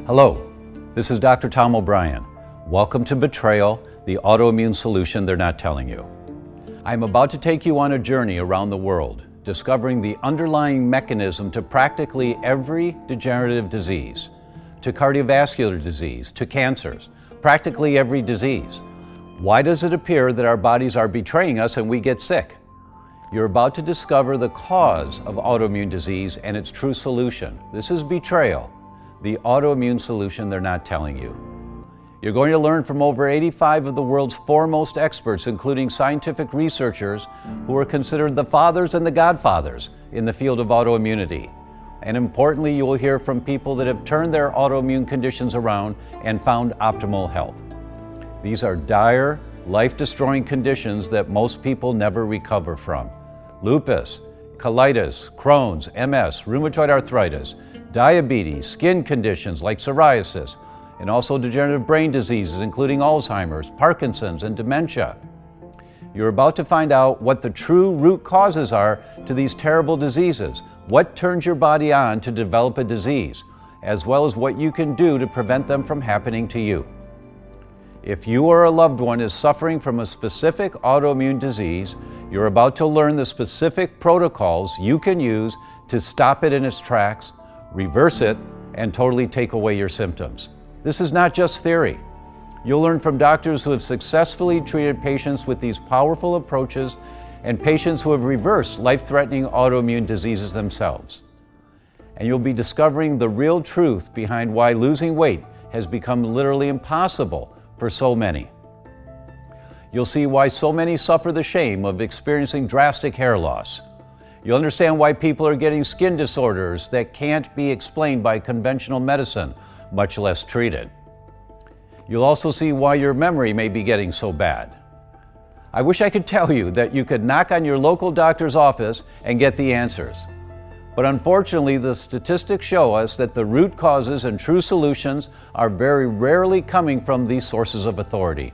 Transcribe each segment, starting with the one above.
Hello, this is Dr. Tom O'Brien. Welcome to Betrayal, the autoimmune solution they're not telling you. I'm about to take you on a journey around the world, discovering the underlying mechanism to practically every degenerative disease, to cardiovascular disease, to cancers, practically every disease. Why does it appear that our bodies are betraying us and we get sick? You're about to discover the cause of autoimmune disease and its true solution. This is Betrayal, the autoimmune solution they're not telling you. You're going to learn from over 85 of the world's foremost experts, including scientific researchers who are considered the fathers and the godfathers in the field of autoimmunity. And importantly, you will hear from people that have turned their autoimmune conditions around and found optimal health. These are dire, life-destroying conditions that most people never recover from. Lupus, colitis, Crohn's, MS, rheumatoid arthritis, diabetes, skin conditions like psoriasis, and also degenerative brain diseases including Alzheimer's, Parkinson's, and dementia. You're about to find out what the true root causes are to these terrible diseases, what turns your body on to develop a disease, as well as what you can do to prevent them from happening to you. If you or a loved one is suffering from a specific autoimmune disease, you're about to learn the specific protocols you can use to stop it in its tracks, reverse it, and totally take away your symptoms. This is not just theory. You'll learn from doctors who have successfully treated patients with these powerful approaches and patients who have reversed life-threatening autoimmune diseases themselves. And you'll be discovering the real truth behind why losing weight has become literally impossible for so many. You'll see why so many suffer the shame of experiencing drastic hair loss. You'll understand why people are getting skin disorders that can't be explained by conventional medicine, much less treated. You'll also see why your memory may be getting so bad. I wish I could tell you that you could knock on your local doctor's office and get the answers. But unfortunately, the statistics show us that the root causes and true solutions are very rarely coming from these sources of authority.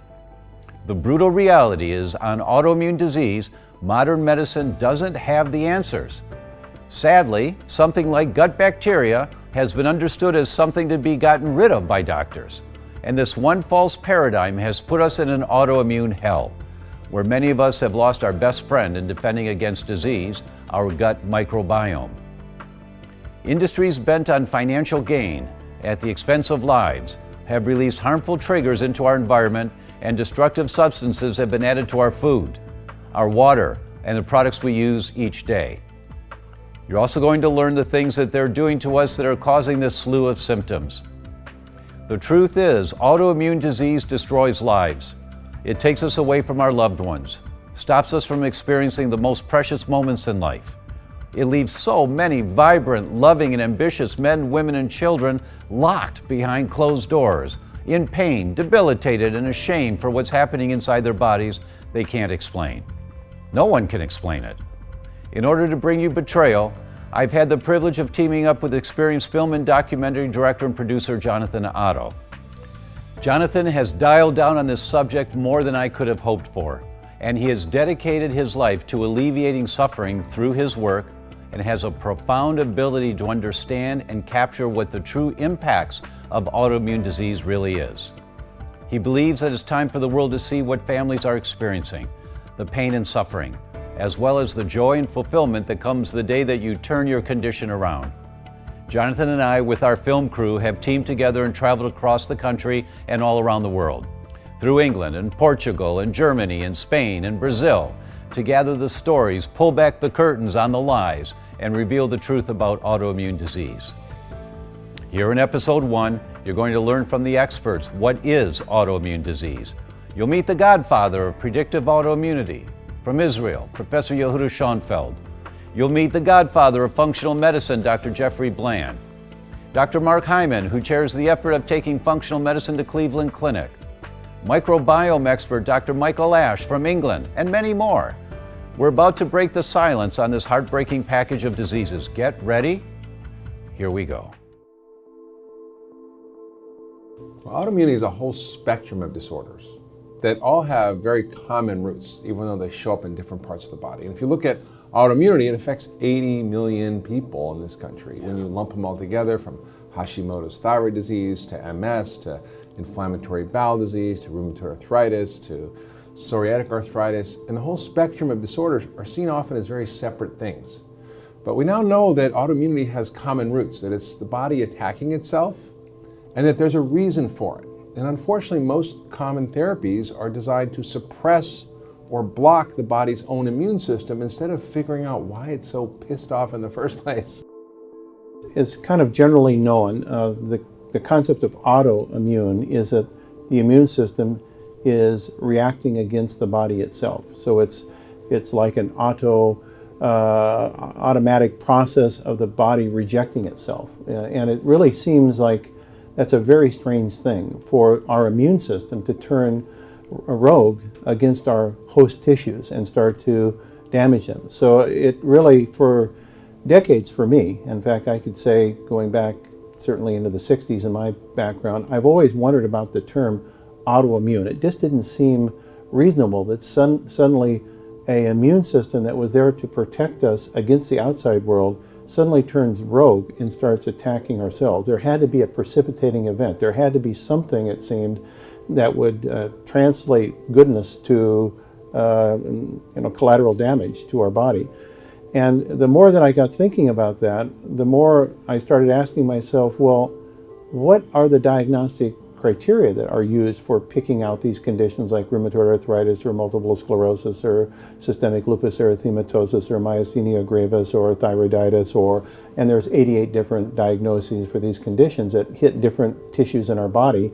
The brutal reality is, on autoimmune disease, modern medicine doesn't have the answers. Sadly, something like gut bacteria has been understood as something to be gotten rid of by doctors. And this one false paradigm has put us in an autoimmune hell, where many of us have lost our best friend in defending against disease, our gut microbiome. Industries bent on financial gain at the expense of lives have released harmful triggers into our environment, and destructive substances have been added to our food, our water, and the products we use each day. You're also going to learn the things that they're doing to us that are causing this slew of symptoms. The truth is, autoimmune disease destroys lives. It takes us away from our loved ones, stops us from experiencing the most precious moments in life. It leaves so many vibrant, loving, and ambitious men, women, and children locked behind closed doors, in pain, debilitated, and ashamed for what's happening inside their bodies they can't explain. No one can explain it. In order to bring you Betrayal, I've had the privilege of teaming up with experienced film and documentary director and producer Jonathan Otto. Jonathan has dialed down on this subject more than I could have hoped for, and he has dedicated his life to alleviating suffering through his work and has a profound ability to understand and capture what the true impacts of autoimmune disease really is. He believes that it's time for the world to see what families are experiencing, the pain and suffering, as well as the joy and fulfillment that comes the day that you turn your condition around. Jonathan and I, with our film crew, have teamed together and traveled across the country and all around the world, through England and Portugal and Germany and Spain and Brazil, to gather the stories, pull back the curtains on the lies, and reveal the truth about autoimmune disease. Here in episode 1, you're going to learn from the experts what is autoimmune disease. You'll meet the godfather of predictive autoimmunity, from Israel, Professor Yehuda Schonfeld. You'll meet the godfather of functional medicine, Dr. Jeffrey Bland. Dr. Mark Hyman, who chairs the effort of taking functional medicine to Cleveland Clinic. Microbiome expert, Dr. Michael Ash from England, and many more. We're about to break the silence on this heartbreaking package of diseases. Get ready. Here we go. Autoimmunity is a whole spectrum of disorders that all have very common roots, even though they show up in different parts of the body. And if you look at autoimmunity, it affects 80 million people in this country. When you lump them all together, from Hashimoto's thyroid disease, to MS, to inflammatory bowel disease, to rheumatoid arthritis, to psoriatic arthritis, and the whole spectrum of disorders are seen often as very separate things. But we now know that autoimmunity has common roots, that it's the body attacking itself, and that there's a reason for it. And unfortunately, most common therapies are designed to suppress or block the body's own immune system instead of figuring out why it's so pissed off in the first place. It's kind of generally known, the concept of autoimmune is that the immune system is reacting against the body itself. So it's like an automatic process of the body rejecting itself. And it really seems like that's a very strange thing for our immune system to turn rogue against our host tissues and start to damage them. So it really, for decades for me, in fact, I could say going back certainly into the 60s in my background, I've always wondered about the term autoimmune. It just didn't seem reasonable that suddenly an immune system that was there to protect us against the outside world suddenly turns rogue and starts attacking ourselves. There had to be a precipitating event. There had to be something, it seemed, that would translate goodness to collateral damage to our body. And the more that I got thinking about that, the more I started asking myself, well, what are the diagnostic criteria that are used for picking out these conditions like rheumatoid arthritis or multiple sclerosis or systemic lupus erythematosus or myasthenia gravis or thyroiditis, and there's 88 different diagnoses for these conditions that hit different tissues in our body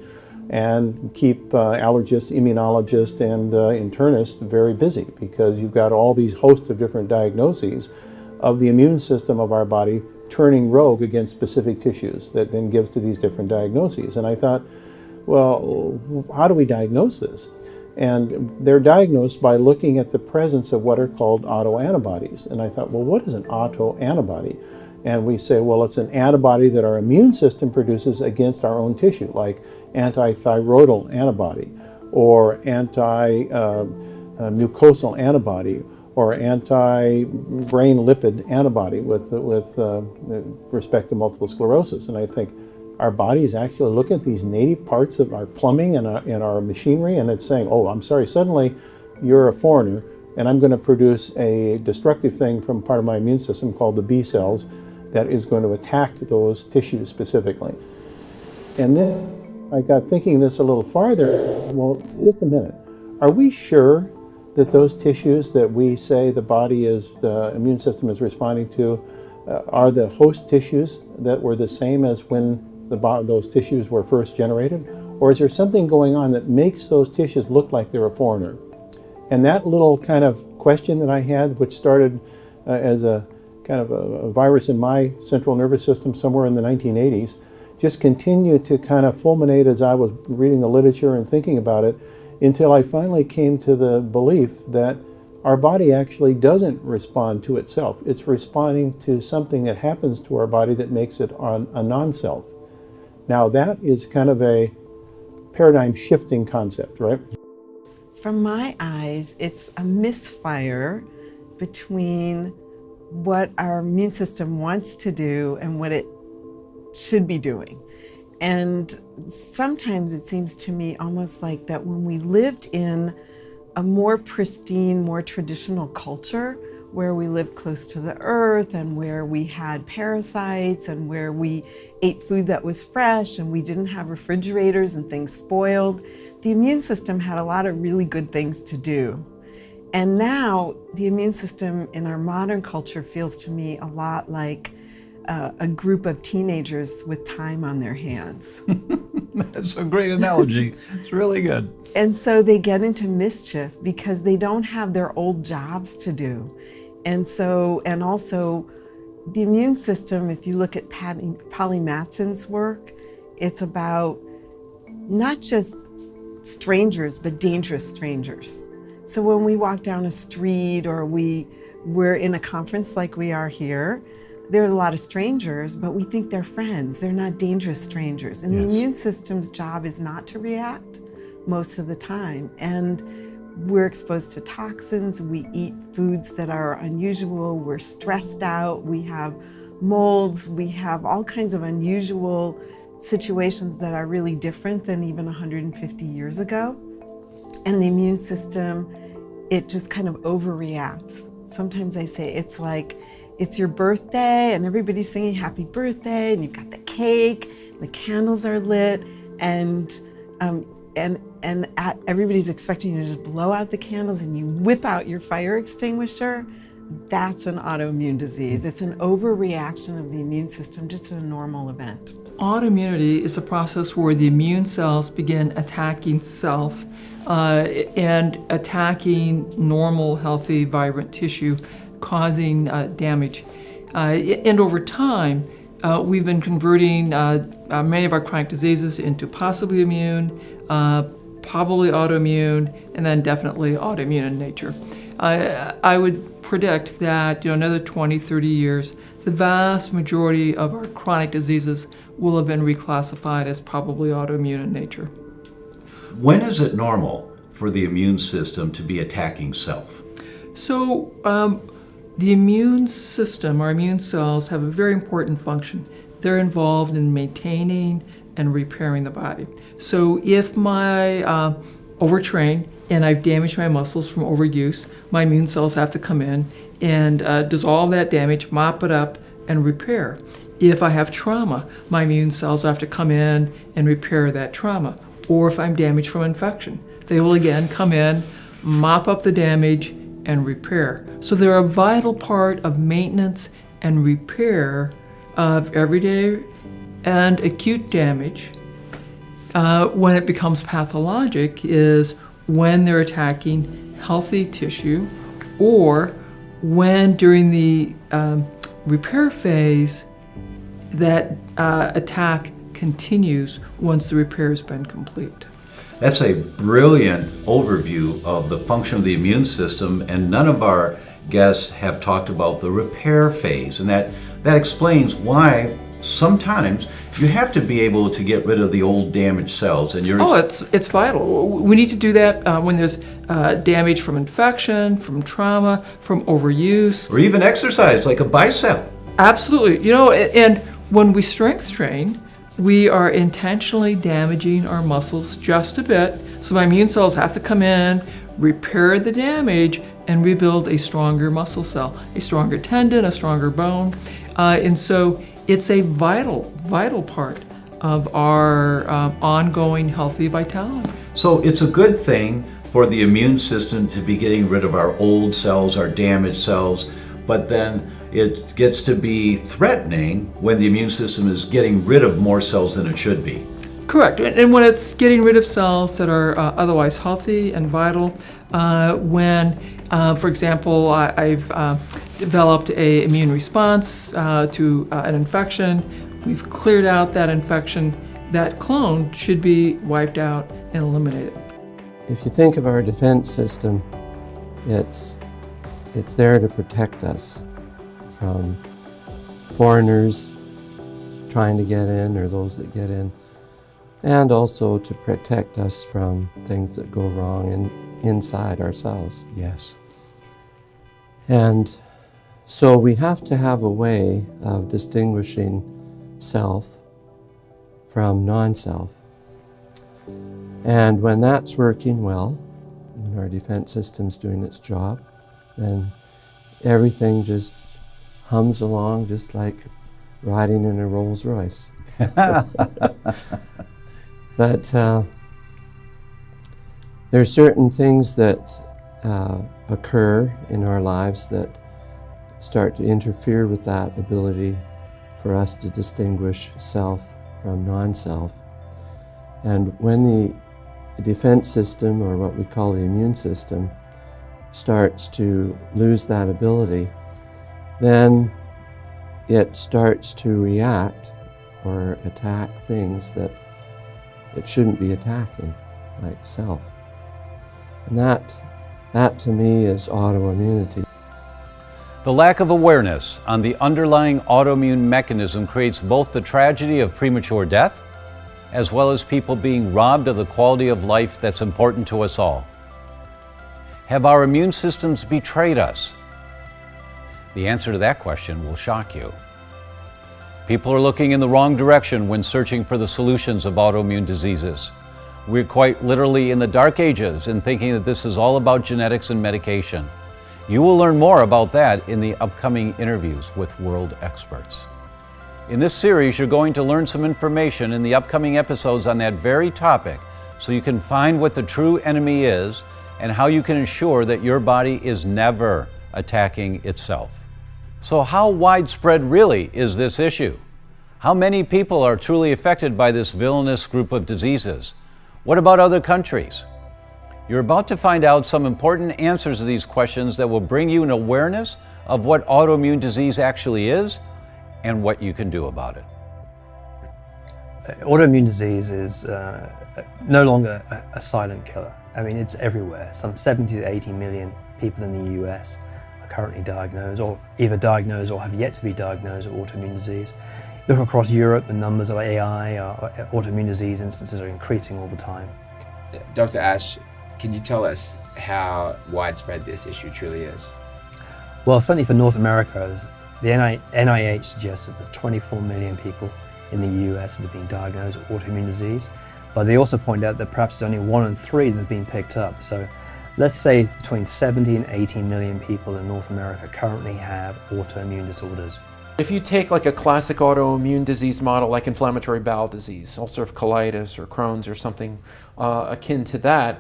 and keep allergists, immunologists, and internists very busy because you've got all these hosts of different diagnoses of the immune system of our body turning rogue against specific tissues that then gives to these different diagnoses. And I thought, well, how do we diagnose this? And they're diagnosed by looking at the presence of what are called autoantibodies. And I thought, well, what is an autoantibody? And we say, well, it's an antibody that our immune system produces against our own tissue, like anti-thyroidal antibody, or anti-mucosal antibody, or anti-brain lipid antibody with respect to multiple sclerosis. And I think our body is actually looking at these native parts of our plumbing and our machinery, and it's saying, oh, I'm sorry, suddenly you're a foreigner, and I'm going to produce a destructive thing from part of my immune system called the B cells that is going to attack those tissues specifically. And then I got thinking this a little farther. Well, just a minute. Are we sure that those tissues that we say the immune system is responding to are the host tissues that were the same as when those tissues were first generated? Or is there something going on that makes those tissues look like they're a foreigner? And that little kind of question that I had, which started as a kind of a virus in my central nervous system somewhere in the 1980s, just continued to kind of fulminate as I was reading the literature and thinking about it, until I finally came to the belief that our body actually doesn't respond to itself. It's responding to something that happens to our body that makes it a non-self. Now that is kind of a paradigm shifting concept, right? From my eyes, it's a misfire between what our immune system wants to do and what it should be doing. And sometimes it seems to me almost like that when we lived in a more pristine, more traditional culture, where we lived close to the earth and where we had parasites and where we ate food that was fresh and we didn't have refrigerators and things spoiled, the immune system had a lot of really good things to do. And now the immune system in our modern culture feels to me a lot like a group of teenagers with time on their hands. That's a great analogy. It's really good. And so they get into mischief because they don't have their old jobs to do. And also the immune system, if you look at Polly Matson's work, it's about not just strangers, but dangerous strangers. So when we walk down a street or we're in a conference like we are here, there are a lot of strangers, but we think they're friends. They're not dangerous strangers. And Yes. the immune system's job is not to react most of the time. And we're exposed to toxins. We eat foods that are unusual. We're stressed out. We have molds, we have all kinds of unusual situations that are really different than even 150 years ago. And the immune system, it just kind of overreacts. Sometimes I say it's like it's your birthday and everybody's singing happy birthday and you've got the cake, the candles are lit, and everybody's expecting you to just blow out the candles and you whip out your fire extinguisher. That's an autoimmune disease. It's an overreaction of the immune system just in a normal event. Autoimmunity is a process where the immune cells begin attacking self and attacking normal, healthy, vibrant tissue, causing damage. And over time, we've been converting many of our chronic diseases into possibly immune, probably autoimmune, and then definitely autoimmune in nature. I would predict that another 20, 30 years, the vast majority of our chronic diseases will have been reclassified as probably autoimmune in nature. When is it normal for the immune system to be attacking self? So the immune system, our immune cells, have a very important function. They're involved in maintaining and repairing the body. So if my overtrained and I've damaged my muscles from overuse, my immune cells have to come in and dissolve that damage, mop it up, and repair. If I have trauma, my immune cells have to come in and repair that trauma. Or if I'm damaged from infection, they will again come in, mop up the damage, and repair. So they're a vital part of maintenance and repair of everyday and acute damage. When it becomes pathologic is when they're attacking healthy tissue, or when during the repair phase that attack continues once the repair has been complete. That's a brilliant overview of the function of the immune system, and none of our guests have talked about the repair phase, and that explains why sometimes you have to be able to get rid of the old damaged cells. And it's vital. We need to do that when there's damage from infection, from trauma, from overuse. Or even exercise, like a bicep. Absolutely. And when we strength train, we are intentionally damaging our muscles just a bit. So my immune cells have to come in, repair the damage, and rebuild a stronger muscle cell, a stronger tendon, a stronger bone. And so it's a vital part of our ongoing healthy vitality. So it's a good thing for the immune system to be getting rid of our old cells, our damaged cells, but then it gets to be threatening when the immune system is getting rid of more cells than it should be. Correct. And when it's getting rid of cells that are otherwise healthy and vital, when, for example, I've developed an immune response to an infection, we've cleared out that infection, that clone should be wiped out and eliminated. If you think of our defense system, it's there to protect us from foreigners trying to get in or those that get in, and also to protect us from things that go wrong inside ourselves. Yes. And so we have to have a way of distinguishing self from non-self. And when that's working well, when our defense system's doing its job, then everything just hums along just like riding in a Rolls Royce. But there are certain things that occur in our lives that start to interfere with that ability for us to distinguish self from non-self. And when the defense system, or what we call the immune system, starts to lose that ability, then it starts to react or attack things that it shouldn't be attacking, like self. And that to me is autoimmunity. The lack of awareness on the underlying autoimmune mechanism creates both the tragedy of premature death, as well as people being robbed of the quality of life that's important to us all. Have our immune systems betrayed us? The answer to that question will shock you. People are looking in the wrong direction when searching for the solutions of autoimmune diseases. We're quite literally in the dark ages in thinking that this is all about genetics and medication. You will learn more about that in the upcoming interviews with world experts. In this series, you're going to learn some information in the upcoming episodes on that very topic, so you can find what the true enemy is and how you can ensure that your body is never attacking itself. So how widespread really is this issue? How many people are truly affected by this villainous group of diseases? What about other countries? You're about to find out some important answers to these questions that will bring you an awareness of what autoimmune disease actually is and what you can do about it. Autoimmune disease is no longer a silent killer. I mean, it's everywhere. Some 70 to 80 million people in the US are currently diagnosed or either diagnosed or have yet to be diagnosed with autoimmune disease. Look across Europe, the numbers of AI autoimmune disease instances are increasing all the time. Dr. Ash, can you tell us how widespread this issue truly is? Well, certainly for North America, the NIH suggests that there are 24 million people in the US that have been diagnosed with autoimmune disease, but they also point out that perhaps it's only 1 in 3 that have been picked up. So let's say between 70 and 80 million people in North America currently have autoimmune disorders. If you take like a classic autoimmune disease model like inflammatory bowel disease, ulcerative colitis or Crohn's or something akin to that,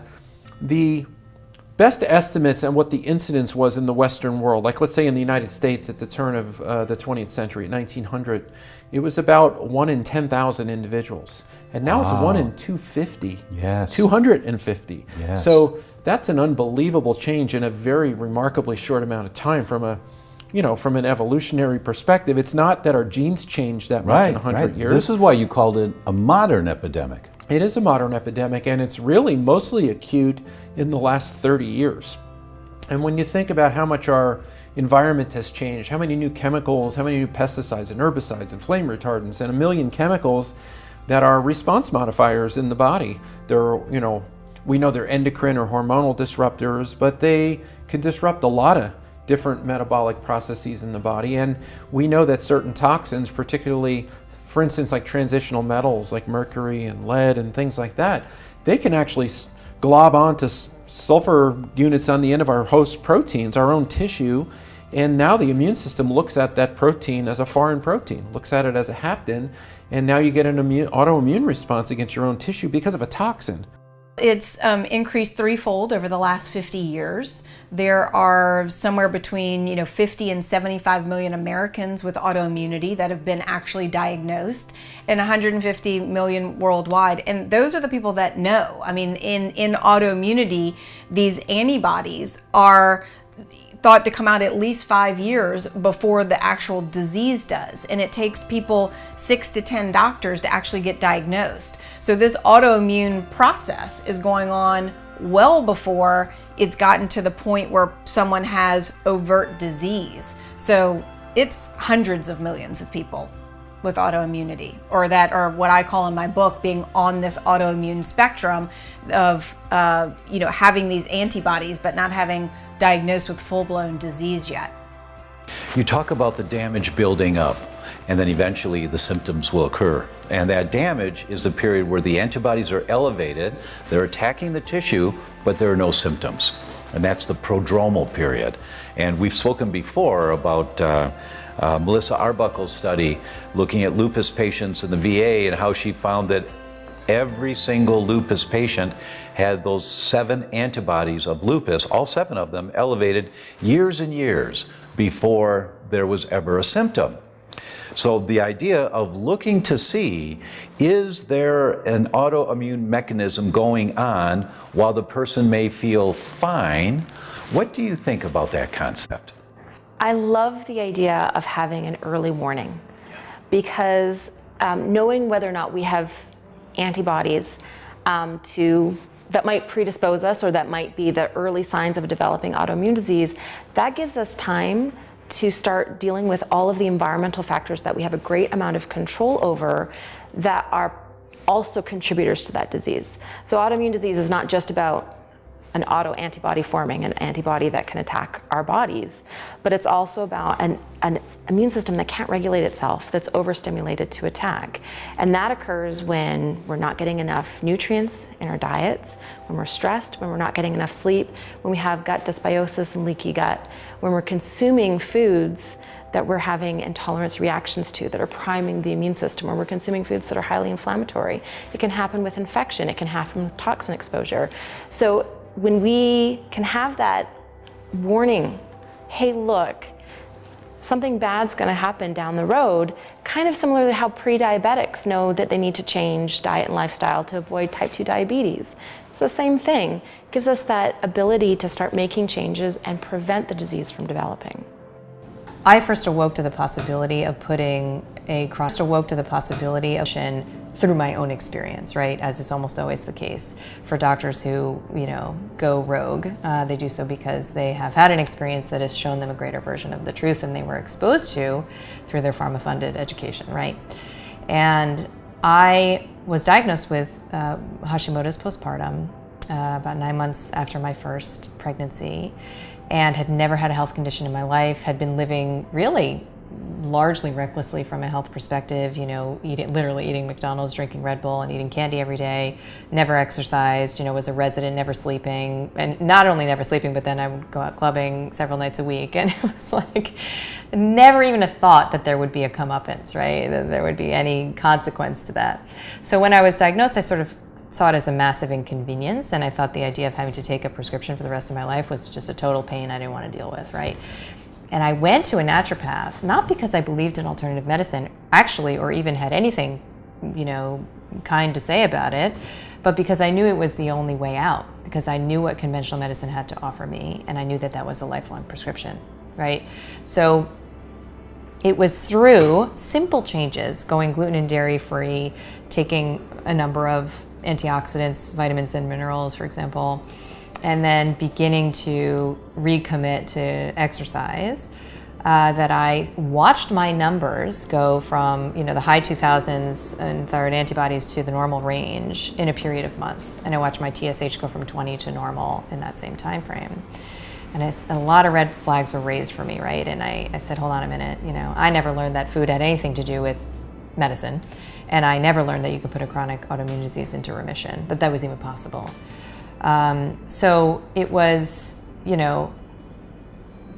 the best estimates on what the incidence was in the Western world, like let's say in the United States at the turn of the 20th century, 1900, it was about 1 in 10,000 individuals. And now it's 1 in 250, Yes. 250. Yes. So that's an unbelievable change in a very remarkably short amount of time from an evolutionary perspective. It's not that our genes changed that much in 100 years. This is why you called it a modern epidemic. It is a modern epidemic, and it's really mostly acute in the last 30 years. And when you think about how much our environment has changed, how many new chemicals, how many new pesticides and herbicides and flame retardants and a million chemicals that are response modifiers in the body. We know they're endocrine or hormonal disruptors, but they can disrupt a lot of different metabolic processes in the body. And we know that certain toxins, particularly, for instance, like transitional metals like mercury and lead and things like that, they can actually glob onto sulfur units on the end of our host proteins, our own tissue, and now the immune system looks at that protein as a foreign protein, looks at it as a hapten, and now you get an autoimmune response against your own tissue because of a toxin. It's increased threefold over the last 50 years. There are somewhere between 50 and 75 million Americans with autoimmunity that have been actually diagnosed, and 150 million worldwide. And those are the people that know. I mean, in autoimmunity, these antibodies are thought to come out at least 5 years before the actual disease does. And it takes people 6 to 10 doctors to actually get diagnosed. So this autoimmune process is going on well before it's gotten to the point where someone has overt disease. So it's hundreds of millions of people with autoimmunity, or that are what I call in my book being on this autoimmune spectrum of having these antibodies but not having diagnosed with full-blown disease yet. You talk about the damage building up, and then eventually the symptoms will occur. And that damage is the period where the antibodies are elevated, they're attacking the tissue, but there are no symptoms. And that's the prodromal period. And we've spoken before about Melissa Arbuckle's study looking at lupus patients in the VA and how she found that every single lupus patient had those 7 antibodies of lupus, all 7 of them elevated years and years before there was ever a symptom. So the idea of looking to see, is there an autoimmune mechanism going on while the person may feel fine? What do you think about that concept? I love the idea of having an early warning, because knowing whether or not we have antibodies that might predispose us, or that might be the early signs of a developing autoimmune disease, that gives us time to start dealing with all of the environmental factors that we have a great amount of control over that are also contributors to that disease. So autoimmune disease is not just about an autoantibody forming, an antibody that can attack our bodies. But it's also about an immune system that can't regulate itself, that's overstimulated to attack. And that occurs when we're not getting enough nutrients in our diets, when we're stressed, when we're not getting enough sleep, when we have gut dysbiosis and leaky gut, when we're consuming foods that we're having intolerance reactions to, that are priming the immune system, or we're consuming foods that are highly inflammatory. It can happen with infection, it can happen with toxin exposure. So when we can have that warning, hey look, something bad's gonna happen down the road, kind of similar to how pre-diabetics know that they need to change diet and lifestyle to avoid type 2 diabetes. It's the same thing. It gives us that ability to start making changes and prevent the disease from developing. I first awoke to the possibility of putting through my own experience, right? As is almost always the case for doctors who, go rogue. They do so because they have had an experience that has shown them a greater version of the truth than they were exposed to through their pharma-funded education, right? And I was diagnosed with Hashimoto's postpartum about 9 months after my first pregnancy, and had never had a health condition in my life, had been living really largely recklessly from a health perspective, literally eating McDonald's, drinking Red Bull, and eating candy every day, never exercised, was a resident, never sleeping, and not only never sleeping, but then I would go out clubbing several nights a week, and it was like, never even a thought that there would be a comeuppance, right? That there would be any consequence to that. So when I was diagnosed, I sort of saw it as a massive inconvenience, and I thought the idea of having to take a prescription for the rest of my life was just a total pain I didn't want to deal with, right? And I went to a naturopath, not because I believed in alternative medicine, actually, or even had anything, kind to say about it, but because I knew it was the only way out, because I knew what conventional medicine had to offer me, and I knew that that was a lifelong prescription, right? So it was through simple changes, going gluten and dairy free, taking a number of antioxidants, vitamins and minerals, for example, and then beginning to recommit to exercise, that I watched my numbers go from the high 2000s in thyroid antibodies to the normal range in a period of months, and I watched my TSH go from 20 to normal in that same time frame. And a lot of red flags were raised for me, right? And I said, hold on a minute, I never learned that food had anything to do with medicine, and I never learned that you could put a chronic autoimmune disease into remission, that was even possible. So it was,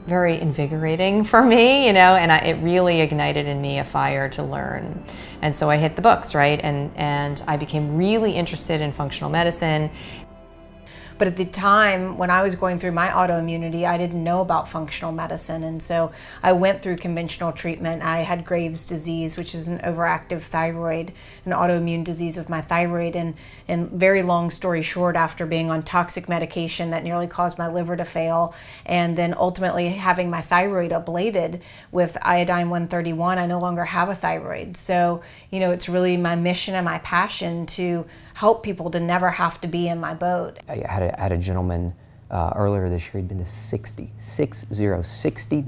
very invigorating for me, and it really ignited in me a fire to learn. And so I hit the books, right? And I became really interested in functional medicine. But at the time when I was going through my autoimmunity, I didn't know about functional medicine. And so I went through conventional treatment. I had Graves' disease, which is an overactive thyroid, an autoimmune disease of my thyroid. And very long story short, after being on toxic medication that nearly caused my liver to fail, and then ultimately having my thyroid ablated with iodine-131, I no longer have a thyroid. So, it's really my mission and my passion to help people to never have to be in my boat. I had a gentleman earlier this year. He'd been to 60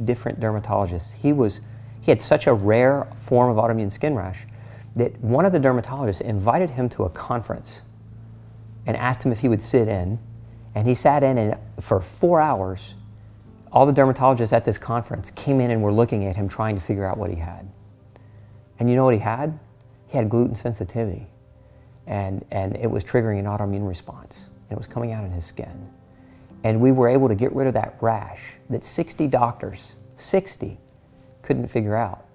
different dermatologists. He had such a rare form of autoimmune skin rash that one of the dermatologists invited him to a conference and asked him if he would sit in, and he sat in, and for 4 hours all the dermatologists at this conference came in and were looking at him trying to figure out what he had. And you know what he had? He had gluten sensitivity. And it was triggering an autoimmune response. And it was coming out in his skin. And we were able to get rid of that rash that 60 doctors, 60, couldn't figure out.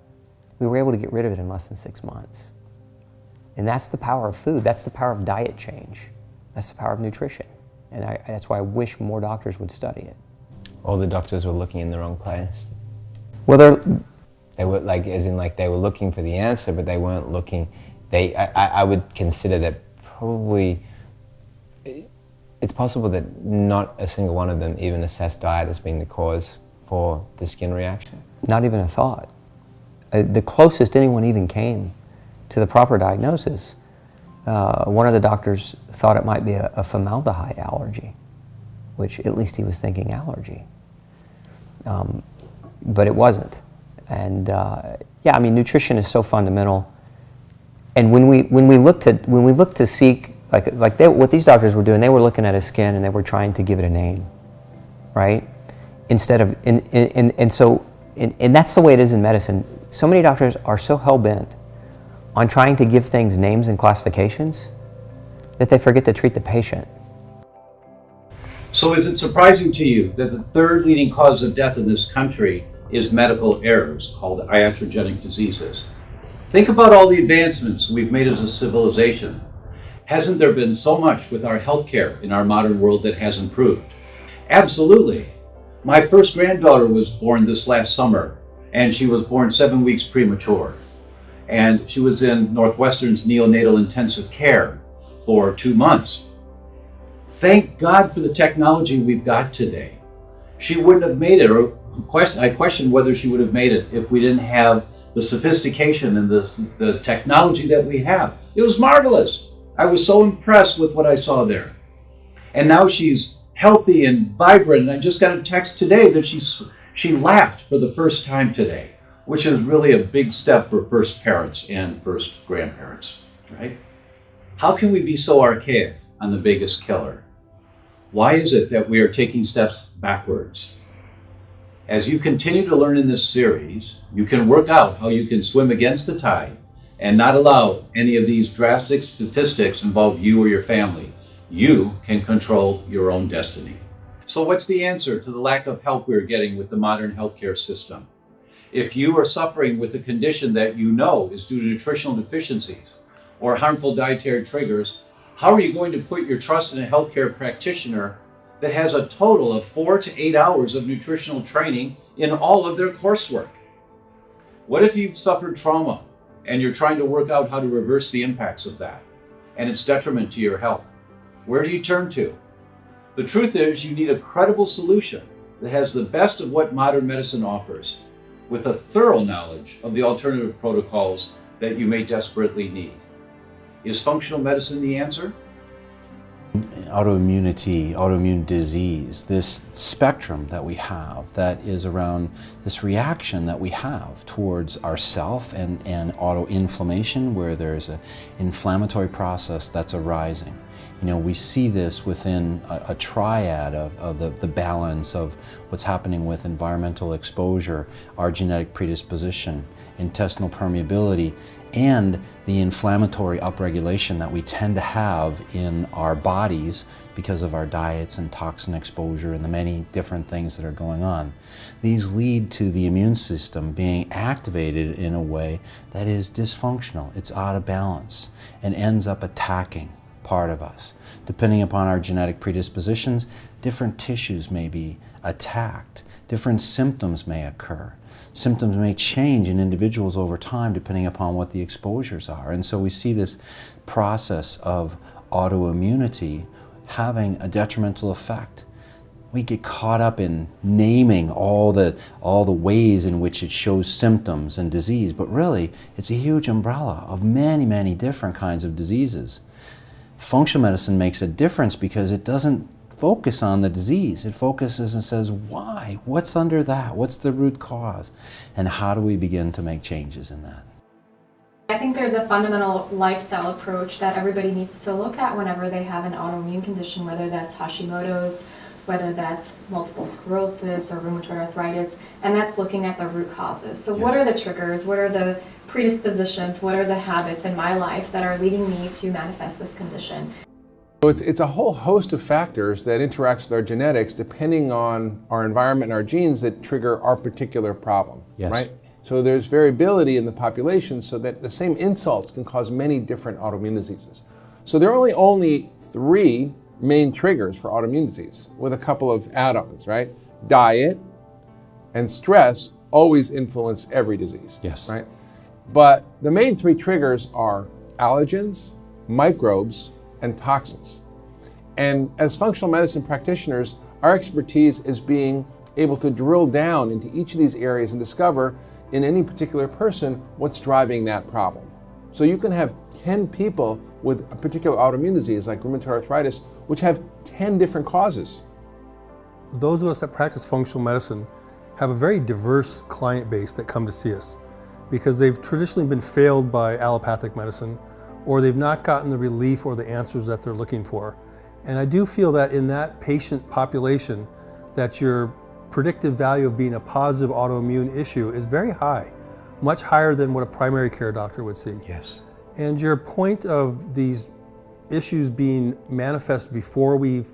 We were able to get rid of it in less than 6 months. And that's the power of food. That's the power of diet change. That's the power of nutrition. And that's why I wish more doctors would study it. All the doctors were looking in the wrong place. Well, they were they were looking for the answer, but they weren't looking. I would consider that probably it's possible that not a single one of them even assessed diet as being the cause for the skin reaction. Not even a thought. The closest anyone even came to the proper diagnosis, one of the doctors thought it might be a formaldehyde allergy, which at least he was thinking allergy. But it wasn't. And nutrition is so fundamental. And when we look to seek what these doctors were doing, they were looking at his skin and they were trying to give it a name, right? Instead of, and that's the way it is in medicine. So many doctors are so hell-bent on trying to give things names and classifications that they forget to treat the patient. So is it surprising to you that the third leading cause of death in this country is medical errors called iatrogenic diseases? Think about all the advancements we've made as a civilization. Hasn't there been so much with our healthcare in our modern world that has improved? Absolutely. My first granddaughter was born this last summer, and she was born 7 weeks premature. And she was in Northwestern's neonatal intensive care for 2 months. Thank God for the technology we've got today. She wouldn't have made it, or I question whether she would have made it if we didn't have the sophistication and the technology that we have. It was marvelous. I was so impressed with what I saw there. And now she's healthy and vibrant, and I just got a text today that she laughed for the first time today, which is really a big step for first parents and first grandparents, right? How can we be so archaic on the biggest killer? Why is it that we are taking steps backwards? As you continue to learn in this series, you can work out how you can swim against the tide and not allow any of these drastic statistics involve you or your family. You can control your own destiny. So what's the answer to the lack of help we're getting with the modern healthcare system? If you are suffering with a condition that you know is due to nutritional deficiencies or harmful dietary triggers, how are you going to put your trust in a healthcare practitioner that has a total of 4 to 8 hours of nutritional training in all of their coursework? What if you've suffered trauma and you're trying to work out how to reverse the impacts of that and its detriment to your health? Where do you turn to? The truth is, you need a credible solution that has the best of what modern medicine offers, with a thorough knowledge of the alternative protocols that you may desperately need. Is functional medicine the answer? Autoimmunity, autoimmune disease, this spectrum that we have that is around this reaction that we have towards ourself and autoinflammation, where there's an inflammatory process that's arising. You know, we see this within a triad of the balance of what's happening with environmental exposure, our genetic predisposition, intestinal permeability, and the inflammatory upregulation that we tend to have in our bodies because of our diets and toxin exposure and the many different things that are going on. These lead to the immune system being activated in a way that is dysfunctional. It's out of balance and ends up attacking part of us. Depending upon our genetic predispositions, different tissues may be attacked, different symptoms may occur. Symptoms may change in individuals over time depending upon what the exposures are. And so we see this process of autoimmunity having a detrimental effect. We get caught up in naming all the ways in which it shows symptoms and disease, but really it's a huge umbrella of many, many different kinds of diseases. Functional medicine makes a difference because it doesn't focus on the disease. It focuses and says, why? What's under that? What's the root cause? And how do we begin to make changes in that? I think there's a fundamental lifestyle approach that everybody needs to look at whenever they have an autoimmune condition, whether that's Hashimoto's, whether that's multiple sclerosis or rheumatoid arthritis, and that's looking at the root causes. So what are the triggers? What are the predispositions? What are the habits in my life that are leading me to manifest this condition? So it's a whole host of factors that interacts with our genetics depending on our environment and our genes that trigger our particular problem, right? So there's variability in the population so that the same insults can cause many different autoimmune diseases. So there are only 3 main triggers for autoimmune disease with a couple of add-ons, right? Diet and stress always influence every disease, right? But the main 3 triggers are allergens, microbes, and toxins. And as functional medicine practitioners, our expertise is being able to drill down into each of these areas and discover in any particular person what's driving that problem. So you can have 10 people with a particular autoimmune disease like rheumatoid arthritis, which have 10 different causes. Those of us that practice functional medicine have a very diverse client base that come to see us because they've traditionally been failed by allopathic medicine or they've not gotten the relief or the answers that they're looking for. And I do feel that in that patient population, that your predictive value of being a positive autoimmune issue is very high, much higher than what a primary care doctor would see. Yes. And your point of these issues being manifest before we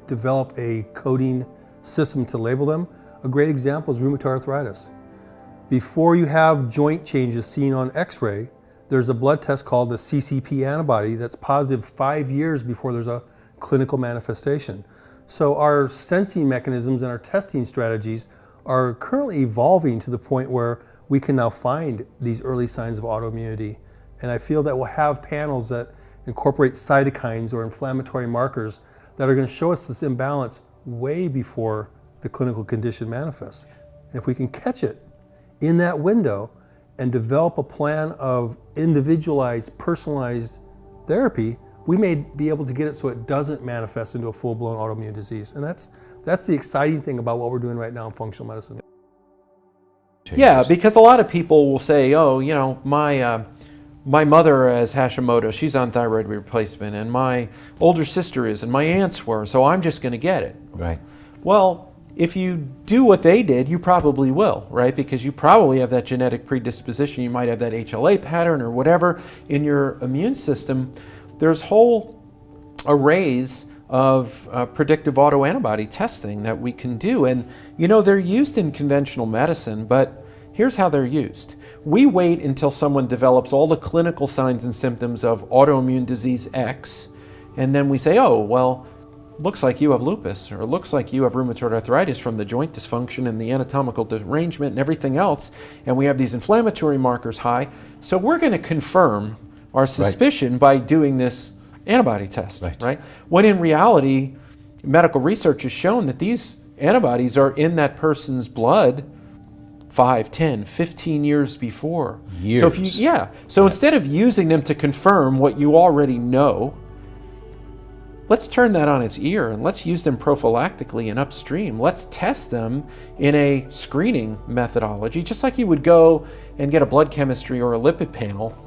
develop a coding system to label them, a great example is rheumatoid arthritis. Before you have joint changes seen on x-ray, there's a blood test called the CCP antibody that's positive 5 years before there's a clinical manifestation. So our sensing mechanisms and our testing strategies are currently evolving to the point where we can now find these early signs of autoimmunity. And I feel that we'll have panels that incorporate cytokines or inflammatory markers that are going to show us this imbalance way before the clinical condition manifests. And if we can catch it in that window and develop a plan of individualized, personalized therapy, we may be able to get it so it doesn't manifest into a full-blown autoimmune disease. And that's the exciting thing about what we're doing right now in functional medicine. Yeah, because a lot of people will say, oh, you know, my mother has Hashimoto, she's on thyroid replacement, and my older sister is, and my aunts were, so I'm just going to get it. Right. Well, if you do what they did, you probably will, right? Because you probably have that genetic predisposition. You might have that HLA pattern or whatever in your immune system. There's whole arrays of predictive autoantibody testing that we can do. And, you know, they're used in conventional medicine, but here's how they're used. We wait until someone develops all the clinical signs and symptoms of autoimmune disease X, and then we say, oh, well, looks like you have lupus, or looks like you have rheumatoid arthritis from the joint dysfunction and the anatomical derangement and everything else, and we have these inflammatory markers high, so we're going to confirm our suspicion by doing this antibody test, right? When in reality, medical research has shown that these antibodies are in that person's blood 5, 10, 15 years before. Years. So if you, so instead of using them to confirm what you already know, let's turn that on its ear and let's use them prophylactically and upstream. Let's test them in a screening methodology, just like you would go and get a blood chemistry or a lipid panel.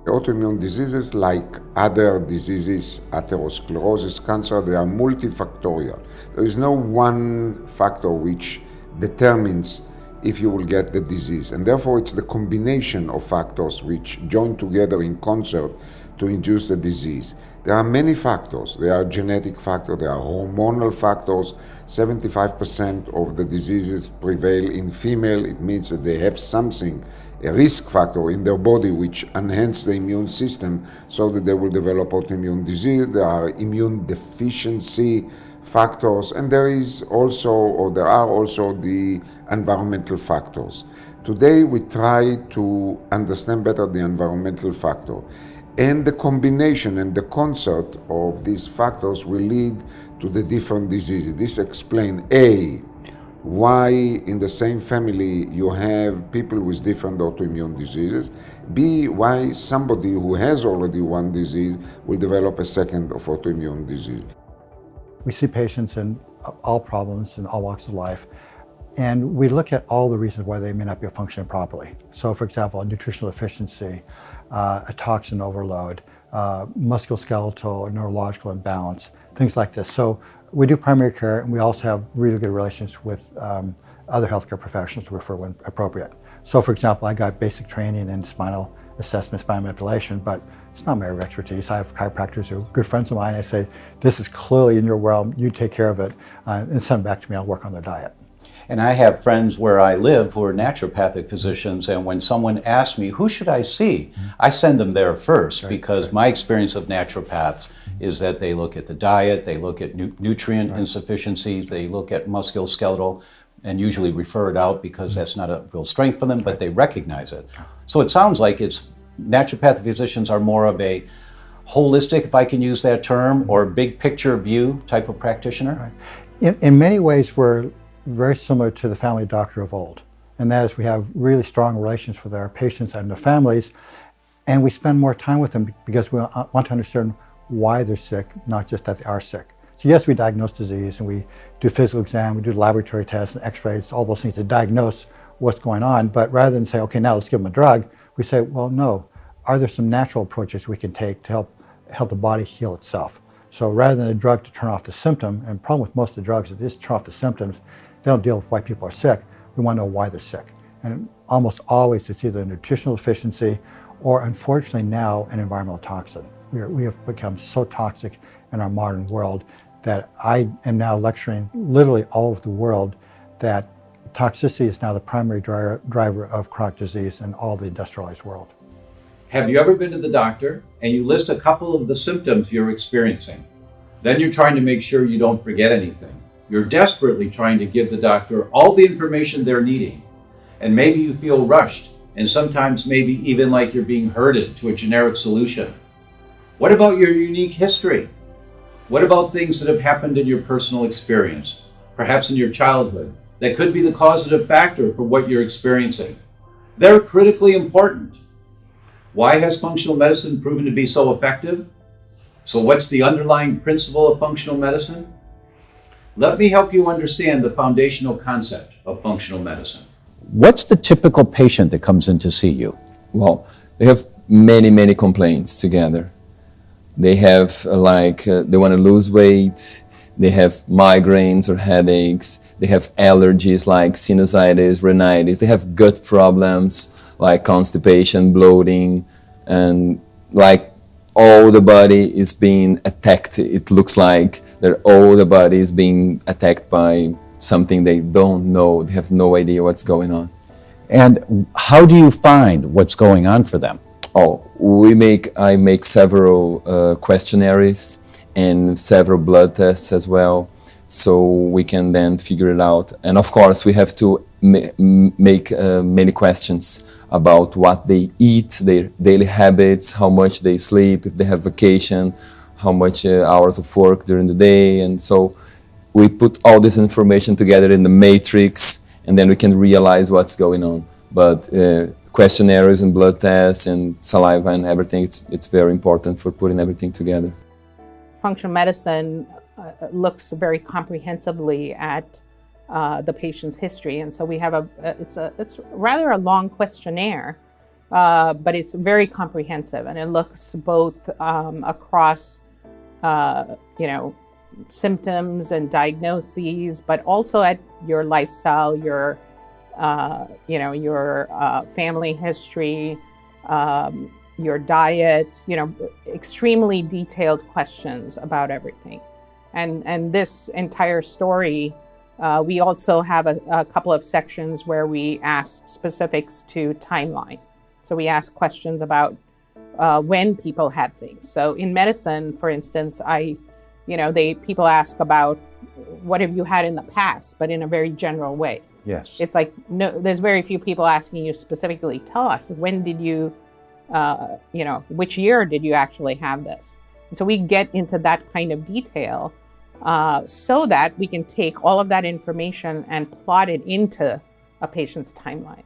Autoimmune diseases, like other diseases, atherosclerosis, cancer, they are multifactorial. There is no one factor which determines if you will get the disease, and therefore it's the combination of factors which join together in concert to induce the disease. There are many factors. There are genetic factors, there are hormonal factors. 75% of the diseases prevail in female. It means that they have something, a risk factor in their body which enhance the immune system so that they will develop autoimmune disease. There are immune deficiency factors, and there are also the environmental factors. Today we try to understand better the environmental factor, and the combination and the concert of these factors will lead to the different diseases. This explains A, why in the same family you have people with different autoimmune diseases. B, why somebody who has already one disease will develop a second of autoimmune disease. We see patients in all problems in all walks of life, and we look at all the reasons why they may not be functioning properly. So for example, a nutritional deficiency, a toxin overload, musculoskeletal or neurological imbalance, things like this. So we do primary care, and we also have really good relations with other healthcare professionals to refer when appropriate. So for example, I got basic training in spinal assessment, spinal manipulation, but it's not my area of expertise. I have chiropractors who are good friends of mine. I say, this is clearly in your realm, you take care of it, and send them back to me, I'll work on their diet. And I have friends where I live who are naturopathic physicians, and when someone asks me, who should I see? I send them there first, because my experience of naturopaths is that they look at the diet, they look at nutrient insufficiencies, they look at musculoskeletal, and usually refer it out because that's not a real strength for them, but they recognize it. So it sounds like naturopathic physicians are more of a holistic, if I can use that term, or big picture view type of practitioner? In many ways, we're very similar to the family doctor of old. And that is, we have really strong relations with our patients and their families, and we spend more time with them because we want to understand why they're sick, not just that they are sick. So yes, we diagnose disease, and we do physical exam, we do laboratory tests and x-rays, all those things to diagnose what's going on. But rather than say, okay, now let's give them a drug, we say, well, no, are there some natural approaches we can take to help the body heal itself? So rather than a drug to turn off the symptom, and the problem with most of the drugs is they just turn off the symptoms, they don't deal with why people are sick. We want to know why they're sick. And almost always it's either a nutritional deficiency or, unfortunately now, an environmental toxin. We have become so toxic in our modern world that I am now lecturing literally all over the world that toxicity is now the primary driver of chronic disease in all the industrialized world. Have you ever been to the doctor and you list a couple of the symptoms you're experiencing? Then you're trying to make sure you don't forget anything. You're desperately trying to give the doctor all the information they're needing. And maybe you feel rushed, and sometimes maybe even like you're being herded to a generic solution. What about your unique history? What about things that have happened in your personal experience, perhaps in your childhood, that could be the causative factor for what you're experiencing? They're critically important. Why has functional medicine proven to be so effective? So what's the underlying principle of functional medicine? Let me help you understand the foundational concept of functional medicine. What's the typical patient that comes in to see you? Well, they have many complaints together. They have they want to lose weight, they have migraines or headaches, they have allergies like sinusitis, rhinitis, they have gut problems like constipation, bloating, and like all the body is being attacked. It looks like that all the body is being attacked by something they don't know. They have no idea what's going on. And how do you find what's going on for them? Oh, I make several questionnaires and several blood tests as well, so we can then figure it out. And of course, we have to make many questions about what they eat, their daily habits, how much they sleep, if they have vacation, how much hours of work during the day. And so we put all this information together in the matrix, and then we can realize what's going on. But questionnaires and blood tests and saliva and everything, it's very important for putting everything together. Functional medicine looks very comprehensively at the patient's history, and so we have it's rather a long questionnaire, but it's very comprehensive, and it looks both across symptoms and diagnoses, but also at your lifestyle, your family history, your diet, extremely detailed questions about everything. And this entire story, we also have a couple of sections where we ask specifics to timeline. So we ask questions about when people had things. So in medicine, for instance, people ask about what have you had in the past, but in a very general way. Yes. It's like, no, there's very few people asking you specifically, tell us, when did you, which year did you actually have this? And so we get into that kind of detail so that we can take all of that information and plot it into a patient's timeline.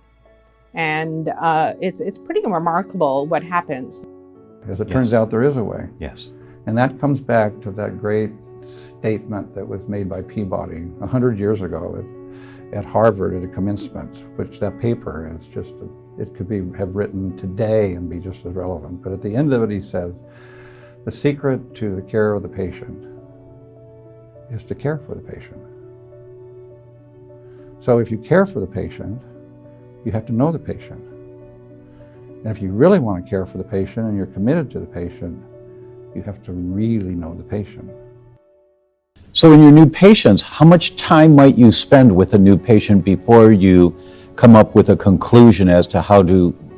And it's pretty remarkable what happens. As it turns out, there is a way. Yes. And that comes back to that great statement that was made by Peabody 100 years ago at Harvard at a commencement, which that paper is just, it could have written today and be just as relevant. But at the end of it, he says, the secret to the care of the patient is to care for the patient. So if you care for the patient, you have to know the patient. And if you really want to care for the patient and you're committed to the patient, you have to really know the patient. So in your new patients, how much time might you spend with a new patient before you come up with a conclusion as to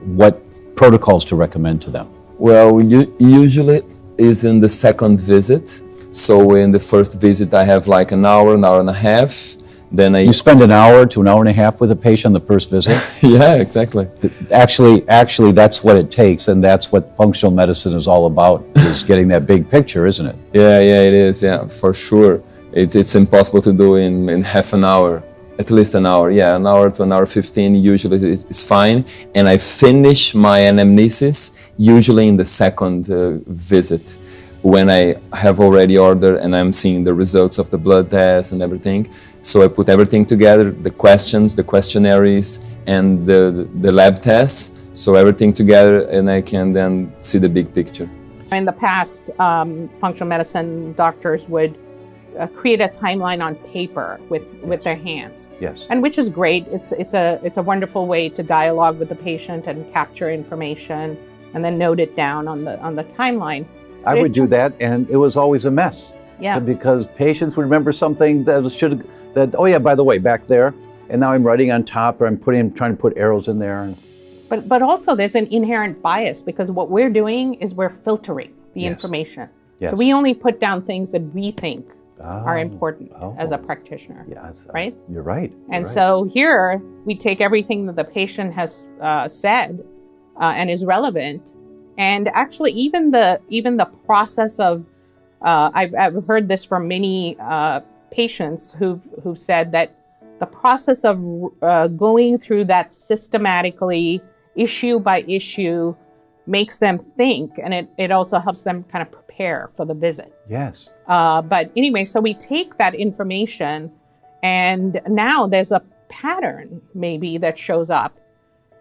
what protocols to recommend to them? Well, usually is in the second visit. So in the first visit, I have like an hour and a half. Then You spend an hour to an hour and a half with a patient on the first visit? Yeah, exactly. Actually, that's what it takes, and that's what functional medicine is all about, is getting that big picture, isn't it? Yeah, it is, yeah, for sure. It's impossible to do in half an hour, at least an hour. Yeah, an hour to an hour 15 usually is fine. And I finish my anamnesis usually in the second visit, when I have already ordered and I'm seeing the results of the blood test and everything. So I put everything together, the questions, the questionnaires, and the lab tests. So everything together, and I can then see the big picture. In the past, functional medicine doctors would create a timeline on paper with their hands. Yes. And which is great. It's a wonderful way to dialogue with the patient and capture information and then note it down on the timeline. I would do that, and it was always a mess. Yeah. Because patients would remember something that oh yeah, by the way, back there, and now I'm writing on top, or I'm trying to put arrows in there. But also there's an inherent bias, because what we're doing is we're filtering the information. Yes. So we only put down things that we think are important as a practitioner. Yes. Right? You're right. And so here we take everything that the patient has said and is relevant, and actually even the process of I've heard this from many patients who've said that the process of going through that systematically, issue by issue, makes them think, and it also helps them kind of prepare for the visit. Yes. But anyway, so we take that information, and now there's a pattern maybe that shows up,